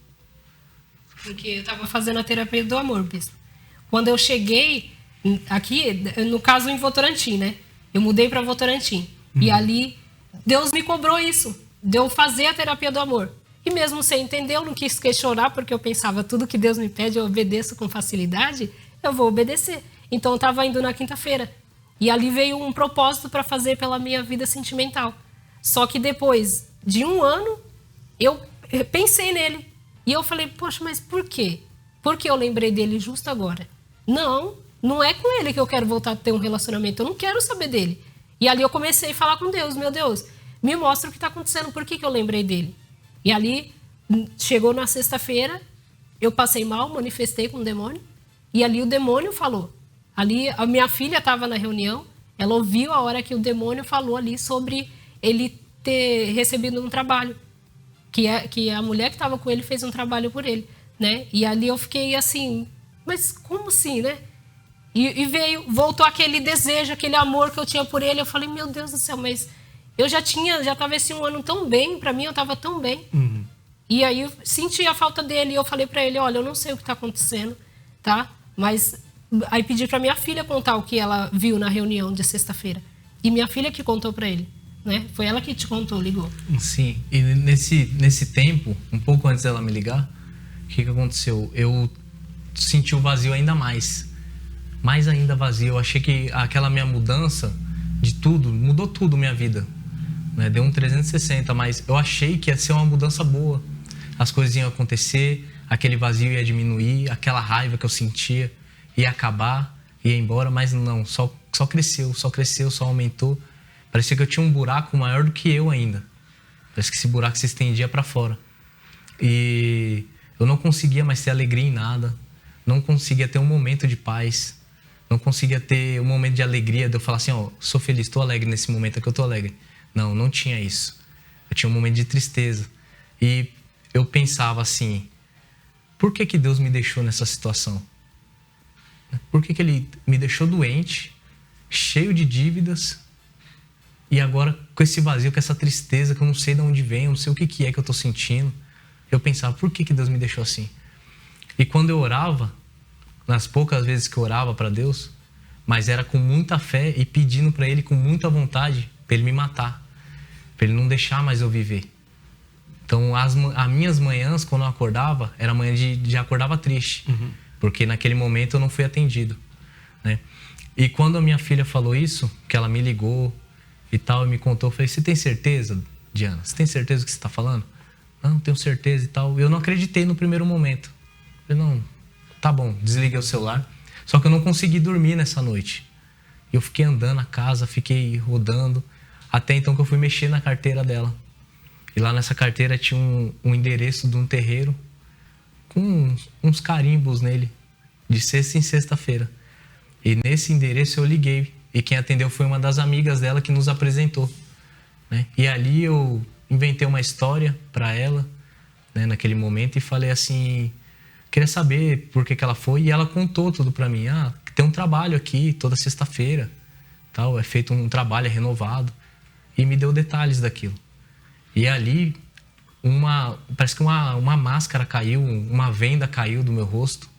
Porque eu estava fazendo a terapia do amor, bispo. Quando eu cheguei aqui, no caso em Votorantim, né? Eu mudei para Votorantim. E ali, Deus me cobrou isso. De eu fazer a terapia do amor. E mesmo sem entender, eu não quis questionar, porque eu pensava, tudo que Deus me pede, eu obedeço com facilidade, eu vou obedecer. Então, eu estava indo na quinta-feira. E ali veio um propósito para fazer pela minha vida sentimental. Só que depois de 1 ano, eu pensei nele. E eu falei, poxa, mas por quê? Por que eu lembrei dele justo agora? Não é com ele que eu quero voltar a ter um relacionamento. Eu não quero saber dele. E ali eu comecei a falar com Deus, meu Deus, me mostra o que está acontecendo, por que eu lembrei dele? E ali, chegou na sexta-feira, eu passei mal, manifestei com o demônio, e ali o demônio falou. Ali, a minha filha estava na reunião, ela ouviu a hora que o demônio falou ali sobre ele ter recebido um trabalho, que a mulher que estava com ele fez um trabalho por ele, né? E ali eu fiquei assim, mas como assim, né? E voltou aquele desejo, aquele amor que eu tinha por ele, eu falei, meu Deus do céu, mas... Eu já estava esse 1 ano tão bem, para mim eu estava tão bem. E aí eu senti a falta dele e eu falei para ele, olha, eu não sei o que está acontecendo, tá? Mas aí pedi para minha filha contar o que ela viu na reunião de sexta-feira. E minha filha que contou para ele, né? Foi ela que te contou, ligou. Sim, e nesse tempo, um pouco antes dela me ligar, o que aconteceu? Eu senti o vazio ainda mais ainda vazio. Eu achei que aquela minha mudança de tudo, mudou tudo minha vida. Né? Deu um 360, mas eu achei que ia ser uma mudança boa. As coisas iam acontecer, aquele vazio ia diminuir, aquela raiva que eu sentia ia acabar, ia embora, mas não, só cresceu, só aumentou. Parecia que eu tinha um buraco maior do que eu ainda. Parece que esse buraco se estendia para fora. E eu não conseguia mais ter alegria em nada, não conseguia ter um momento de paz, não conseguia ter um momento de alegria, de eu falar assim, sou feliz, estou alegre nesse momento, é que eu estou alegre. Não tinha isso. Eu tinha um momento de tristeza. E eu pensava assim, por que Deus me deixou nessa situação? Por que Ele me deixou doente cheio de dívidas, e agora com esse vazio, com essa tristeza, que eu não sei de onde vem, eu não sei o que é que eu tô sentindo. Eu pensava, por que Deus me deixou assim? E quando eu orava, nas poucas vezes que eu orava para Deus, mas era com muita fé e pedindo para Ele com muita vontade para Ele me matar, para Ele não deixar mais eu viver. Então, as minhas manhãs, quando eu acordava, era manhã de acordava triste, porque naquele momento eu não fui atendido, né? E quando a minha filha falou isso, que ela me ligou e tal, e me contou, eu falei, você tem certeza, Diana? Você tem certeza do que você está falando? Não, tenho certeza e tal. Eu não acreditei no primeiro momento. Eu falei, não, tá bom, desliguei o celular. Só que eu não consegui dormir nessa noite. Eu fiquei andando a casa, fiquei rodando, até então que eu fui mexer na carteira dela. E lá nessa carteira tinha um endereço de um terreiro com uns carimbos nele, de sexta em sexta-feira. E nesse endereço eu liguei. E quem atendeu foi uma das amigas dela que nos apresentou, né? E ali eu inventei uma história para ela, né, naquele momento, e falei assim, queria saber por que ela foi. E ela contou tudo para mim. Tem um trabalho aqui toda sexta-feira, tal, é feito um trabalho, é renovado. E me deu detalhes daquilo. E ali, parece que uma máscara caiu, uma venda caiu do meu rosto.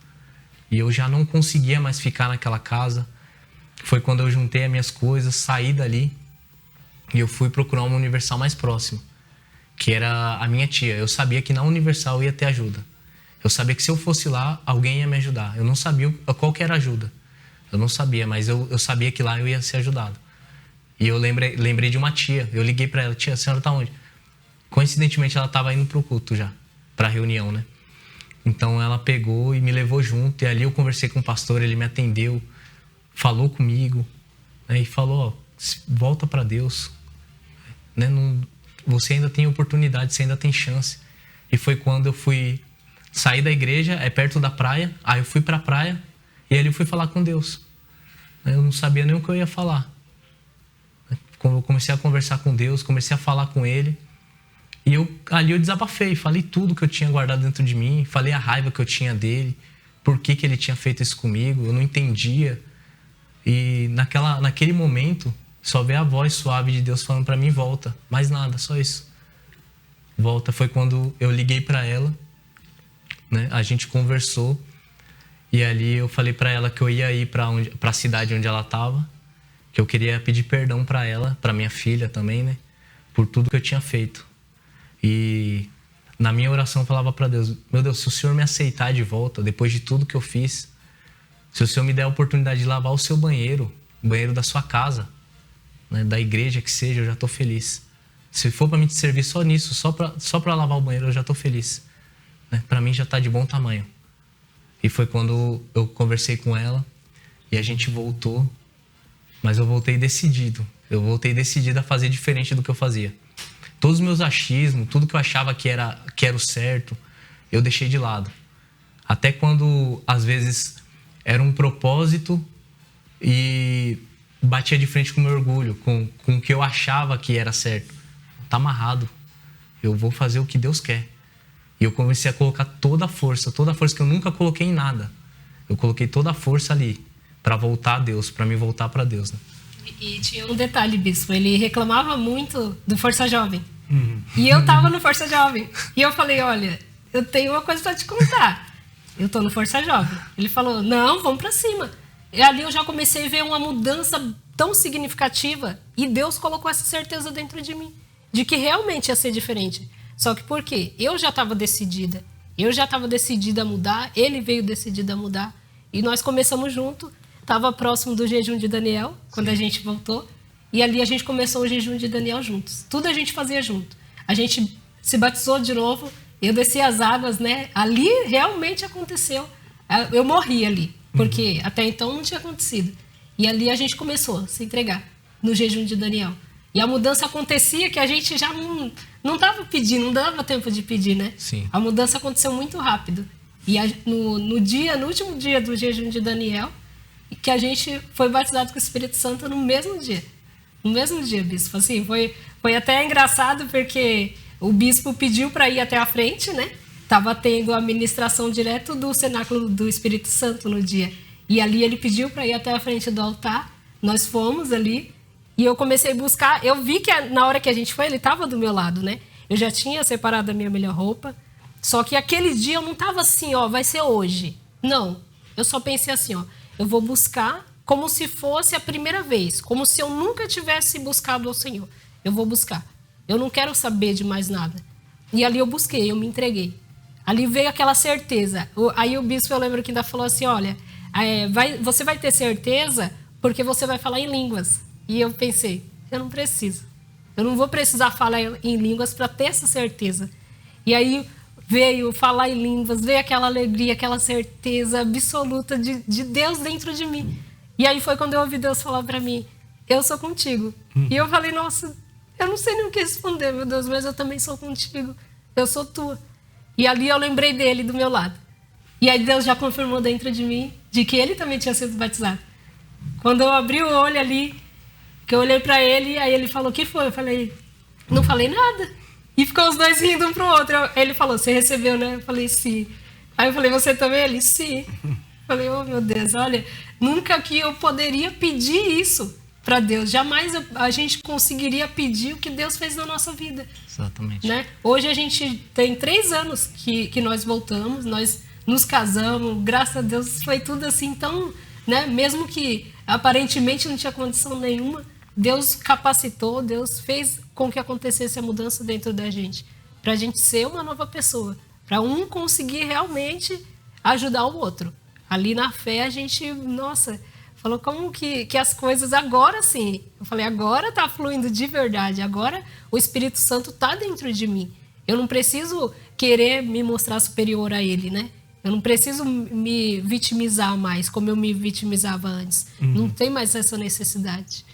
E eu já não conseguia mais ficar naquela casa. Foi quando eu juntei as minhas coisas, saí dali e eu fui procurar uma Universal mais próxima, que era a minha tia. Eu sabia que na Universal eu ia ter ajuda. Eu sabia que se eu fosse lá, alguém ia me ajudar. Eu não sabia qual que era a ajuda. Eu não sabia, mas eu sabia que lá eu ia ser ajudado. E eu lembrei de uma tia. Eu liguei para ela, tia, a senhora tá onde? Coincidentemente, ela estava indo pro culto já, pra reunião, né? Então ela pegou e me levou junto. E ali eu conversei com o pastor, ele me atendeu, falou comigo, né, e falou, volta para Deus, né, você ainda tem oportunidade, você ainda tem chance. E foi quando eu fui sair da igreja, é perto da praia, aí eu fui para a praia e ali eu fui falar com Deus. Eu não sabia nem o que eu ia falar. Quando eu comecei a conversar com Deus, comecei a falar com Ele, e ali eu desabafei, falei tudo que eu tinha guardado dentro de mim, falei a raiva que eu tinha dele, por que Ele tinha feito isso comigo, eu não entendia. E naquele momento, só veio a voz suave de Deus falando para mim, volta. Mais nada, só isso. Volta. Foi quando eu liguei para ela, né? A gente conversou. E ali eu falei para ela que eu ia ir para a cidade onde ela estava. Que eu queria pedir perdão para ela, para minha filha também, né? Por tudo que eu tinha feito. E na minha oração eu falava para Deus, meu Deus, se o Senhor me aceitar de volta, depois de tudo que eu fiz, se o Senhor me der a oportunidade de lavar o seu banheiro, o banheiro da sua casa, né, da igreja que seja, eu já estou feliz. Se for para me te servir só nisso, só para lavar o banheiro, eu já estou feliz. Né? Para mim já está de bom tamanho. E foi quando eu conversei com ela e a gente voltou, mas eu voltei decidido. Eu voltei decidido a fazer diferente do que eu fazia. Todos os meus achismos, tudo que eu achava que era o certo, eu deixei de lado. Até quando, às vezes, era um propósito e batia de frente com o meu orgulho, com o que eu achava que era certo. Tá amarrado. Eu vou fazer o que Deus quer. E eu comecei a colocar toda a força que eu nunca coloquei em nada. Eu coloquei toda a força ali para voltar a Deus, para me voltar para Deus, né? E tinha um detalhe, bispo, ele reclamava muito do Força Jovem. E eu tava no Força Jovem. E eu falei, olha, eu tenho uma coisa para te contar. Eu tô no Força Jovem. Ele falou, não, vamos para cima. E ali eu já comecei a ver uma mudança tão significativa. E Deus colocou essa certeza dentro de mim, de que realmente ia ser diferente. Só que por quê? Eu já estava decidida. Eu já estava decidida a mudar. Ele veio decidido a mudar. E nós começamos junto. Estava próximo do jejum de Daniel, quando a gente voltou. E ali a gente começou o jejum de Daniel juntos. Tudo a gente fazia junto. A gente se batizou de novo. Eu desci as águas, né? Ali realmente aconteceu. Eu morri ali, porque até então não tinha acontecido. E ali a gente começou a se entregar no jejum de Daniel. E a mudança acontecia que a gente já não estava pedindo, não dava tempo de pedir, né? Sim. A mudança aconteceu muito rápido. E no último dia do jejum de Daniel, que a gente foi batizado com o Espírito Santo no mesmo dia. No mesmo dia, bispo. Assim, foi até engraçado porque o bispo pediu para ir até a frente, né? Tava tendo a ministração direto do cenáculo do Espírito Santo no dia. E ali ele pediu para ir até a frente do altar Nós fomos ali e eu comecei a buscar. Eu vi que na hora que a gente foi, ele estava do meu lado, né? Eu já tinha separado a minha melhor roupa. Só que aquele dia eu não estava assim, ó, vai ser hoje. Não. Eu só pensei assim, ó, eu vou buscar como se fosse a primeira vez. Como se eu nunca tivesse buscado ao Senhor. Eu vou buscar. Eu não quero saber de mais nada. E ali eu busquei, eu me entreguei. Ali veio aquela certeza. Aí o bispo, eu lembro que ainda falou assim, olha, você vai ter certeza porque você vai falar em línguas. E eu pensei, eu não preciso. Eu não vou precisar falar em línguas para ter essa certeza. E aí veio falar em línguas, veio aquela alegria, aquela certeza absoluta de Deus dentro de mim. E aí foi quando eu ouvi Deus falar para mim, eu sou contigo. E eu falei, nossa, eu não sei nem o que responder, meu Deus, mas eu também sou contigo. Eu sou tua. E ali eu lembrei dele do meu lado. E aí Deus já confirmou dentro de mim de que ele também tinha sido batizado. Quando eu abri o olho ali, que eu olhei pra ele, aí ele falou, o que foi? Eu falei, não falei nada. E ficou os dois rindo um pro outro. Ele falou, você recebeu, né? Eu falei, sim. Aí eu falei, você também? Ele, sim. Eu falei, oh meu Deus, olha, nunca que eu poderia pedir isso pra Deus. Jamais a gente conseguiria pedir o que Deus fez na nossa vida. Exatamente. Né? Hoje a gente tem 3 anos que nós voltamos, nós nos casamos, graças a Deus foi tudo assim tão, né? Mesmo que aparentemente não tinha condição nenhuma, Deus capacitou, Deus fez com que acontecesse a mudança dentro da gente, pra gente ser uma nova pessoa, pra um conseguir realmente ajudar o outro. Ali na fé a gente, nossa, falou como que as coisas agora sim. Eu falei, agora tá fluindo de verdade, agora o Espírito Santo tá dentro de mim. Eu não preciso querer me mostrar superior a ele, né? Eu não preciso me vitimizar mais, como eu me vitimizava antes. Não tem mais essa necessidade.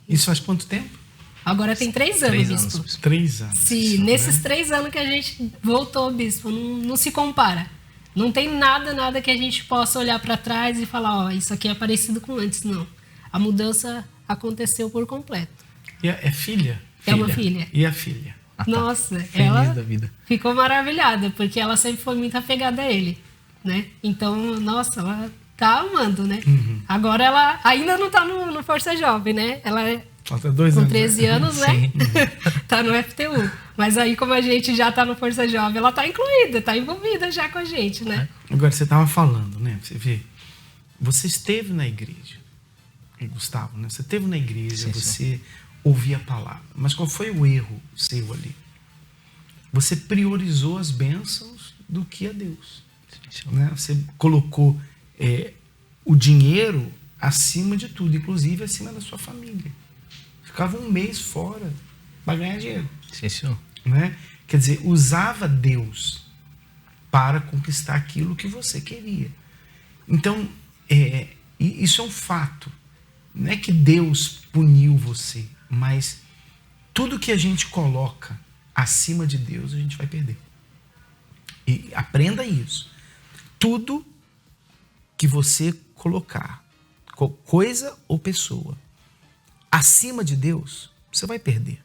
Isso faz quanto tempo? Agora tem 3 anos, bispo. 3 anos. Sim, nesses 3 anos que a gente voltou, bispo, não se compara. Não tem nada que a gente possa olhar para trás e falar, ó, isso aqui é parecido com antes, não. A mudança aconteceu por completo. E é filha? É uma filha. E a filha? Nossa, Feliz ela da vida. ficou maravilhada, porque ela sempre foi muito apegada a ele, né? Então, nossa, ela tá amando, né? Agora ela ainda não tá no Força Jovem, né? Ela é Falta 2 com anos. 13 anos, né? Tá no FTU. Mas aí, como a gente já tá no Força Jovem, ela tá incluída, tá envolvida já com a gente, né? Agora, você tava falando, né? Você vê, você esteve na igreja, Gustavo, né? Você esteve na igreja, você ouvia a palavra. Mas qual foi o erro seu ali? Você priorizou as bênçãos do que a Deus. Né? Você colocou o dinheiro acima de tudo, inclusive acima da sua família. Ficava 1 mês fora para ganhar dinheiro. Sim, senhor. Né? Quer dizer, usava Deus para conquistar aquilo que você queria. Então, isso é um fato. Não é que Deus puniu você, mas tudo que a gente coloca acima de Deus, a gente vai perder. E aprenda isso. Tudo que você colocar, coisa ou pessoa, acima de Deus, você vai perder.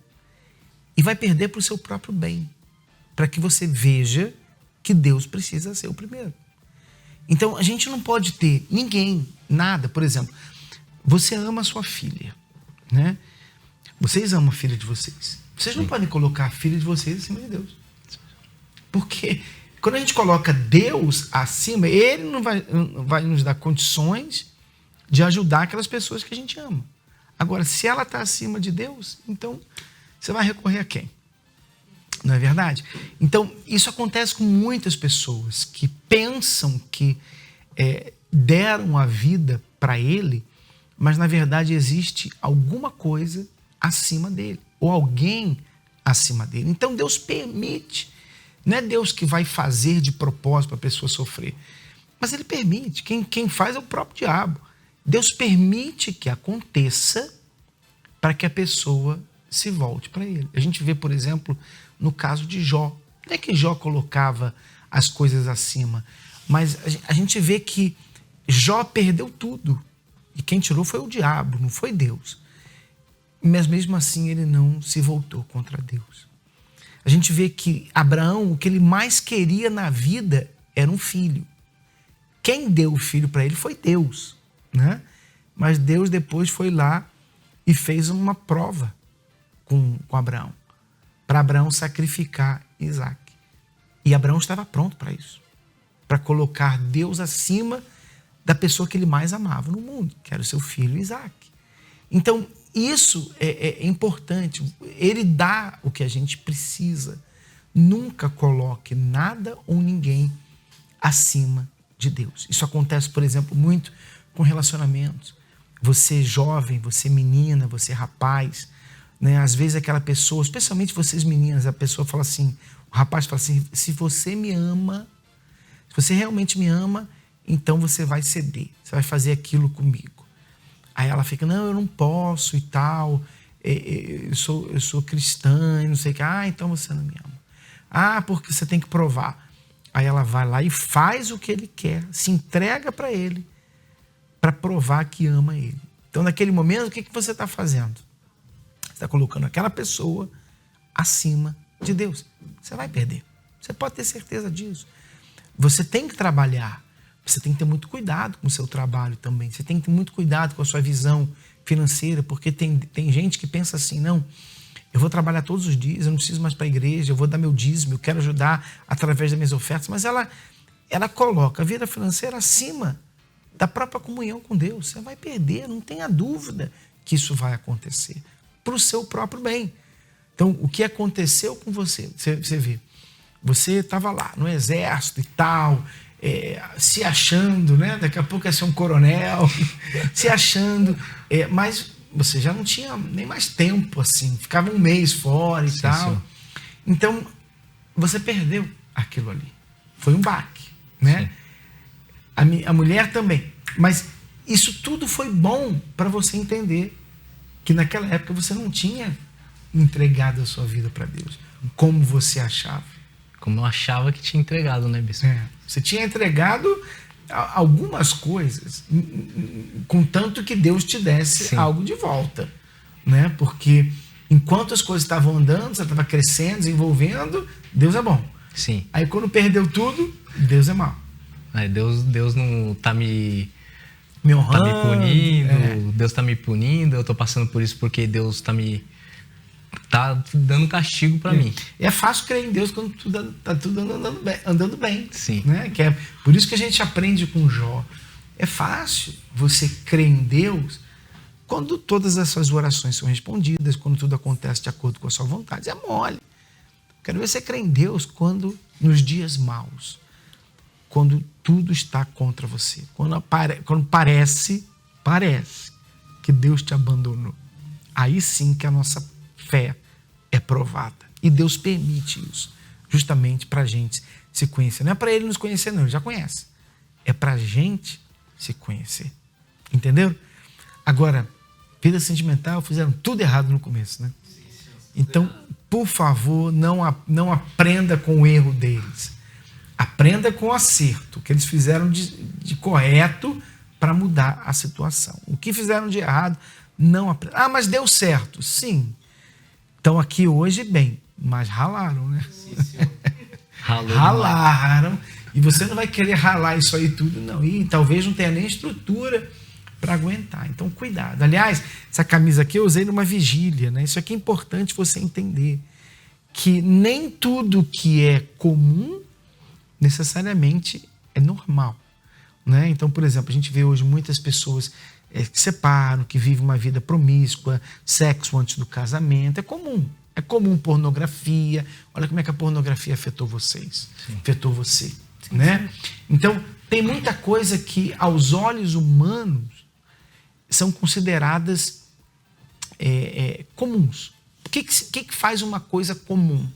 E vai perder para o seu próprio bem. Para que você veja que Deus precisa ser o primeiro. Então, a gente não pode ter ninguém, nada. Por exemplo, você ama a sua filha, né? Vocês amam a filha de vocês. Vocês não podem colocar a filha de vocês acima de Deus. Porque quando a gente coloca Deus acima, Ele não vai nos dar condições de ajudar aquelas pessoas que a gente ama. Agora, se ela está acima de Deus, então você vai recorrer a quem? Não é verdade? Então, isso acontece com muitas pessoas que pensam que deram a vida para Ele, mas na verdade existe alguma coisa acima dele, ou alguém acima dele. Então Deus permite, não é Deus que vai fazer de propósito para a pessoa sofrer, mas Ele permite, quem faz é o próprio diabo. Deus permite que aconteça para que a pessoa se volte para Ele. A gente vê, por exemplo, no caso de Jó, não é que Jó colocava as coisas acima, mas a gente vê que Jó perdeu tudo. E quem tirou foi o diabo, não foi Deus. Mas mesmo assim ele não se voltou contra Deus. A gente vê que Abraão, o que ele mais queria na vida era um filho. Quem deu o filho para ele foi Deus, né? Mas Deus depois foi lá e fez uma prova com Abraão, para Abraão sacrificar Isaac. E Abraão estava pronto para isso, para colocar Deus acima da pessoa que ele mais amava no mundo, que era o seu filho Isaac. Então, isso é importante. Ele dá o que a gente precisa. Nunca coloque nada ou ninguém acima de Deus. Isso acontece, por exemplo, muito com relacionamentos. Você jovem, você menina, você rapaz, né? Às vezes aquela pessoa, especialmente vocês meninas, a pessoa fala assim, o rapaz fala assim, se você me ama, se você realmente me ama, então você vai ceder, você vai fazer aquilo comigo. Aí ela fica, não, eu não posso e tal, eu sou cristã e não sei o que. Ah, então você não me ama. Ah, porque você tem que provar. Aí ela vai lá e faz o que ele quer, se entrega para ele, para provar que ama ele. Então, naquele momento, o que você está fazendo? Você está colocando aquela pessoa acima de Deus. Você vai perder. Você pode ter certeza disso. Você tem que trabalhar. Você tem que ter muito cuidado com o seu trabalho também. Você tem que ter muito cuidado com a sua visão financeira, porque tem gente que pensa assim, não, eu vou trabalhar todos os dias, eu não preciso mais para a igreja, eu vou dar meu dízimo, eu quero ajudar através das minhas ofertas, mas ela coloca a vida financeira acima da própria comunhão com Deus. Você vai perder, não tenha dúvida que isso vai acontecer, para o seu próprio bem. Então, o que aconteceu com você? Você vê, você estava lá no exército e tal, se achando, né? Daqui a pouco ia ser um coronel, se achando, mas você já não tinha nem mais tempo, assim, ficava um mês fora e tal. Sim. Então, você perdeu aquilo ali. Foi um baque, né? A mulher também. Mas isso tudo foi bom para você entender que naquela época você não tinha entregado a sua vida para Deus, como você achava. Como eu achava que tinha entregado, né, bispo? Você tinha entregado algumas coisas, contanto que Deus te desse algo de volta, né? Porque enquanto as coisas estavam andando, você estava crescendo, desenvolvendo, Deus é bom. Sim. Aí quando perdeu tudo, Deus é mau. Deus não tá me honrando, tá me punindo, Deus tá me punindo, eu tô passando por isso porque Deus tá dando castigo para mim. É fácil crer em Deus quando tá tudo andando bem. Sim. Né? Que é por isso que a gente aprende com Jó. É fácil você crer em Deus quando todas as suas orações são respondidas, quando tudo acontece de acordo com a sua vontade. É mole. Quero ver você crer em Deus quando nos dias maus, quando tudo está contra você, quando parece que Deus te abandonou. Aí sim que a nossa fé é provada. E Deus permite isso, justamente para a gente se conhecer. Não é para Ele nos conhecer, não, Ele já conhece. É para a gente se conhecer. Entenderam? Agora, vida sentimental fizeram tudo errado no começo, né? Então, por favor, não aprenda com o erro deles. Aprenda com o acerto, que eles fizeram de correto para mudar a situação. O que fizeram de errado, não aprenda. Ah, mas deu certo. Sim. Estão aqui hoje bem, mas ralaram, né? Ralaram. E você não vai querer ralar isso aí tudo, não. E talvez não tenha nem estrutura para aguentar. Então, cuidado. Aliás, essa camisa aqui eu usei numa vigília, né? Isso aqui é importante você entender. Que nem tudo que é comum necessariamente é normal, né? Então, por exemplo, a gente vê hoje muitas pessoas que separam, que vivem uma vida promíscua, sexo antes do casamento. É comum. É comum pornografia. Olha como é que a pornografia afetou vocês. Sim. Afetou você. Sim, né? Sim. Então, tem muita coisa que, aos olhos humanos, são consideradas comuns. O que faz uma coisa comum?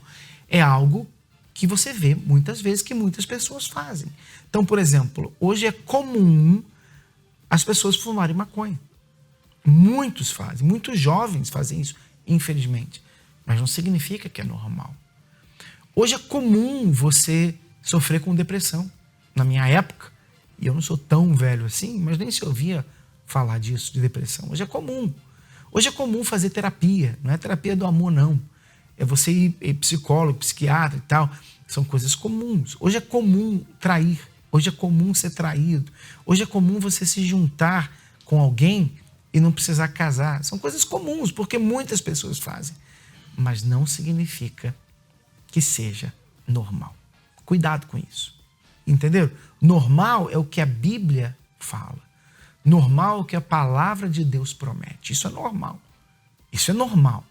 É algo que você vê muitas vezes que muitas pessoas fazem. Então, por exemplo, hoje é comum as pessoas fumarem maconha. Muitos fazem, muitos jovens fazem isso, infelizmente. Mas não significa que é normal. Hoje é comum você sofrer com depressão. Na minha época, e eu não sou tão velho assim, mas nem se ouvia falar disso, de depressão. Hoje é comum. Hoje é comum fazer terapia. Não é terapia do amor, não. É você ir psicólogo, psiquiatra e tal. São coisas comuns. Hoje é comum trair. Hoje é comum ser traído. Hoje é comum você se juntar com alguém e não precisar casar. São coisas comuns, porque muitas pessoas fazem. Mas não significa que seja normal. Cuidado com isso. Entendeu? Normal é o que a Bíblia fala. Normal é o que a palavra de Deus promete. Isso é normal. Isso é normal.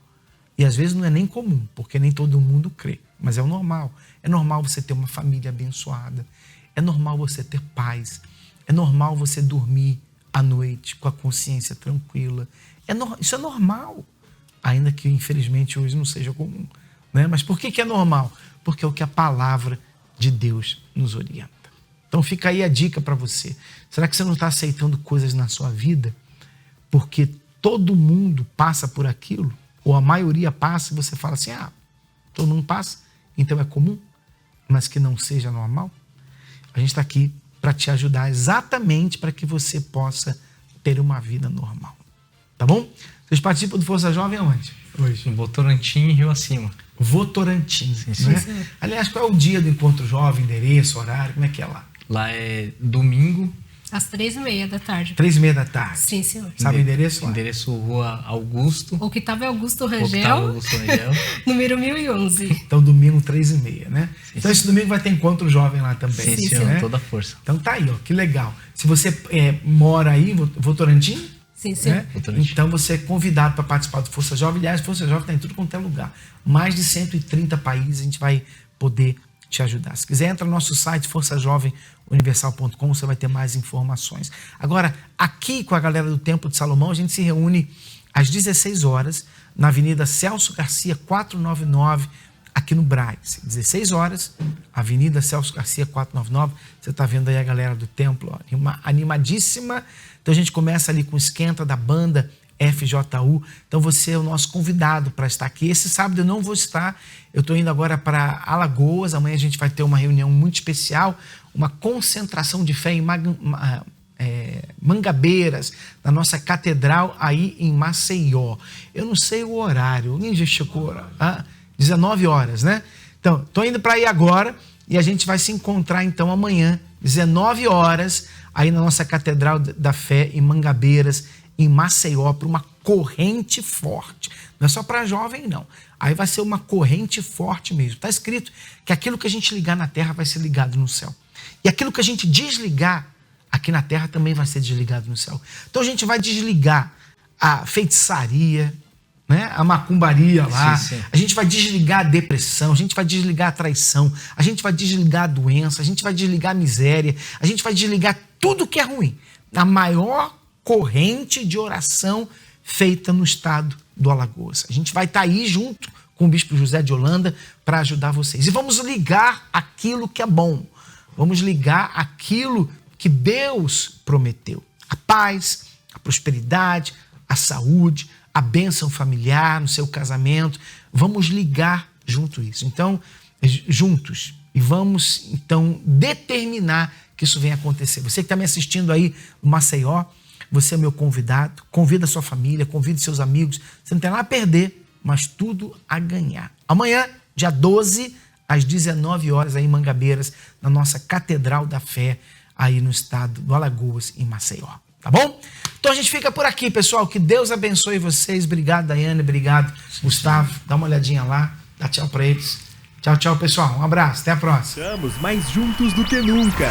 E às vezes não é nem comum, porque nem todo mundo crê. Mas é o normal. É normal você ter uma família abençoada. É normal você ter paz. É normal você dormir à noite com a consciência tranquila. Isso é normal. Ainda que, infelizmente, hoje não seja comum. Né? Mas por que é normal? Porque é o que a palavra de Deus nos orienta. Então fica aí a dica para você. Será que você não está aceitando coisas na sua vida porque todo mundo passa por aquilo? Ou a maioria passa e você fala assim, todo mundo passa, então é comum, mas que não seja normal? A gente está aqui para te ajudar exatamente para que você possa ter uma vida normal. Tá bom? Vocês participam do Força Jovem aonde? Hoje? Em Votorantim, Rio Acima. Votorantim, né? Sim. Aliás, qual é o dia do Encontro Jovem, endereço, horário, como é que é lá? Lá é domingo. Às 3h30 da tarde. 3h30 da tarde. Sim, senhor. Sabe o endereço lá? Endereço Rua Augusto. Octávio Augusto Rangel. Número 1011. Então, domingo, 3h30, né? Sim, então, esse domingo vai ter Encontro Jovem lá também. Sim, né? toda a força. Então, tá aí, ó, que legal. Se você mora aí, Votorantim? Sim, sim. Né? Então, você é convidado para participar do Força Jovem. Aliás, Força Jovem está em tudo quanto é lugar. Mais de 130 países a gente vai poder te ajudar. Se quiser, entra no nosso site forçajovemuniversal.com, você vai ter mais informações. Agora, aqui com a galera do Templo de Salomão, a gente se reúne às 16 horas na Avenida Celso Garcia 499, aqui no Brás. 16 horas, Avenida Celso Garcia 499. Você está vendo aí a galera do Templo, ó, animadíssima. Então a gente começa ali com o esquenta da banda FJU. Então você é o nosso convidado para estar aqui. Esse sábado eu não vou estar, eu estou indo agora para Alagoas. Amanhã a gente vai ter uma reunião muito especial, uma concentração de fé em Mangabeiras, na nossa catedral aí em Maceió. Eu não sei o horário, alguém já chegou? 19 horas, né? Então, estou indo para aí agora e a gente vai se encontrar então amanhã, 19 horas, aí na nossa Catedral da Fé em Mangabeiras, em Maceió, para uma corrente forte. Não é só para jovem, não. Aí vai ser uma corrente forte mesmo. Está escrito que aquilo que a gente ligar na terra vai ser ligado no céu. E aquilo que a gente desligar aqui na terra também vai ser desligado no céu. Então a gente vai desligar a feitiçaria, né? A macumbaria lá, sim. A gente vai desligar a depressão, a gente vai desligar a traição, a gente vai desligar a doença, a gente vai desligar a miséria, a gente vai desligar tudo que é ruim. A maior corrente de oração feita no estado do Alagoas. A gente vai estar aí junto com o Bispo José de Holanda para ajudar vocês. E vamos ligar aquilo que é bom. Vamos ligar aquilo que Deus prometeu. A paz, a prosperidade, a saúde, a bênção familiar no seu casamento. Vamos ligar juntos. Então, juntos. E vamos, então, determinar que isso venha acontecer. Você que está me assistindo aí no Maceió, você é meu convidado. Convida a sua família, convida seus amigos. Você não tem nada a perder, mas tudo a ganhar. Amanhã, dia 12, às 19 horas, aí em Mangabeiras, na nossa Catedral da Fé, aí no estado do Alagoas, em Maceió. Tá bom? Então a gente fica por aqui, pessoal. Que Deus abençoe vocês. Obrigado, Daiane. Obrigado, Gustavo. Dá uma olhadinha lá. Dá tchau pra eles. Tchau, tchau, pessoal. Um abraço. Até a próxima. Estamos mais juntos do que nunca.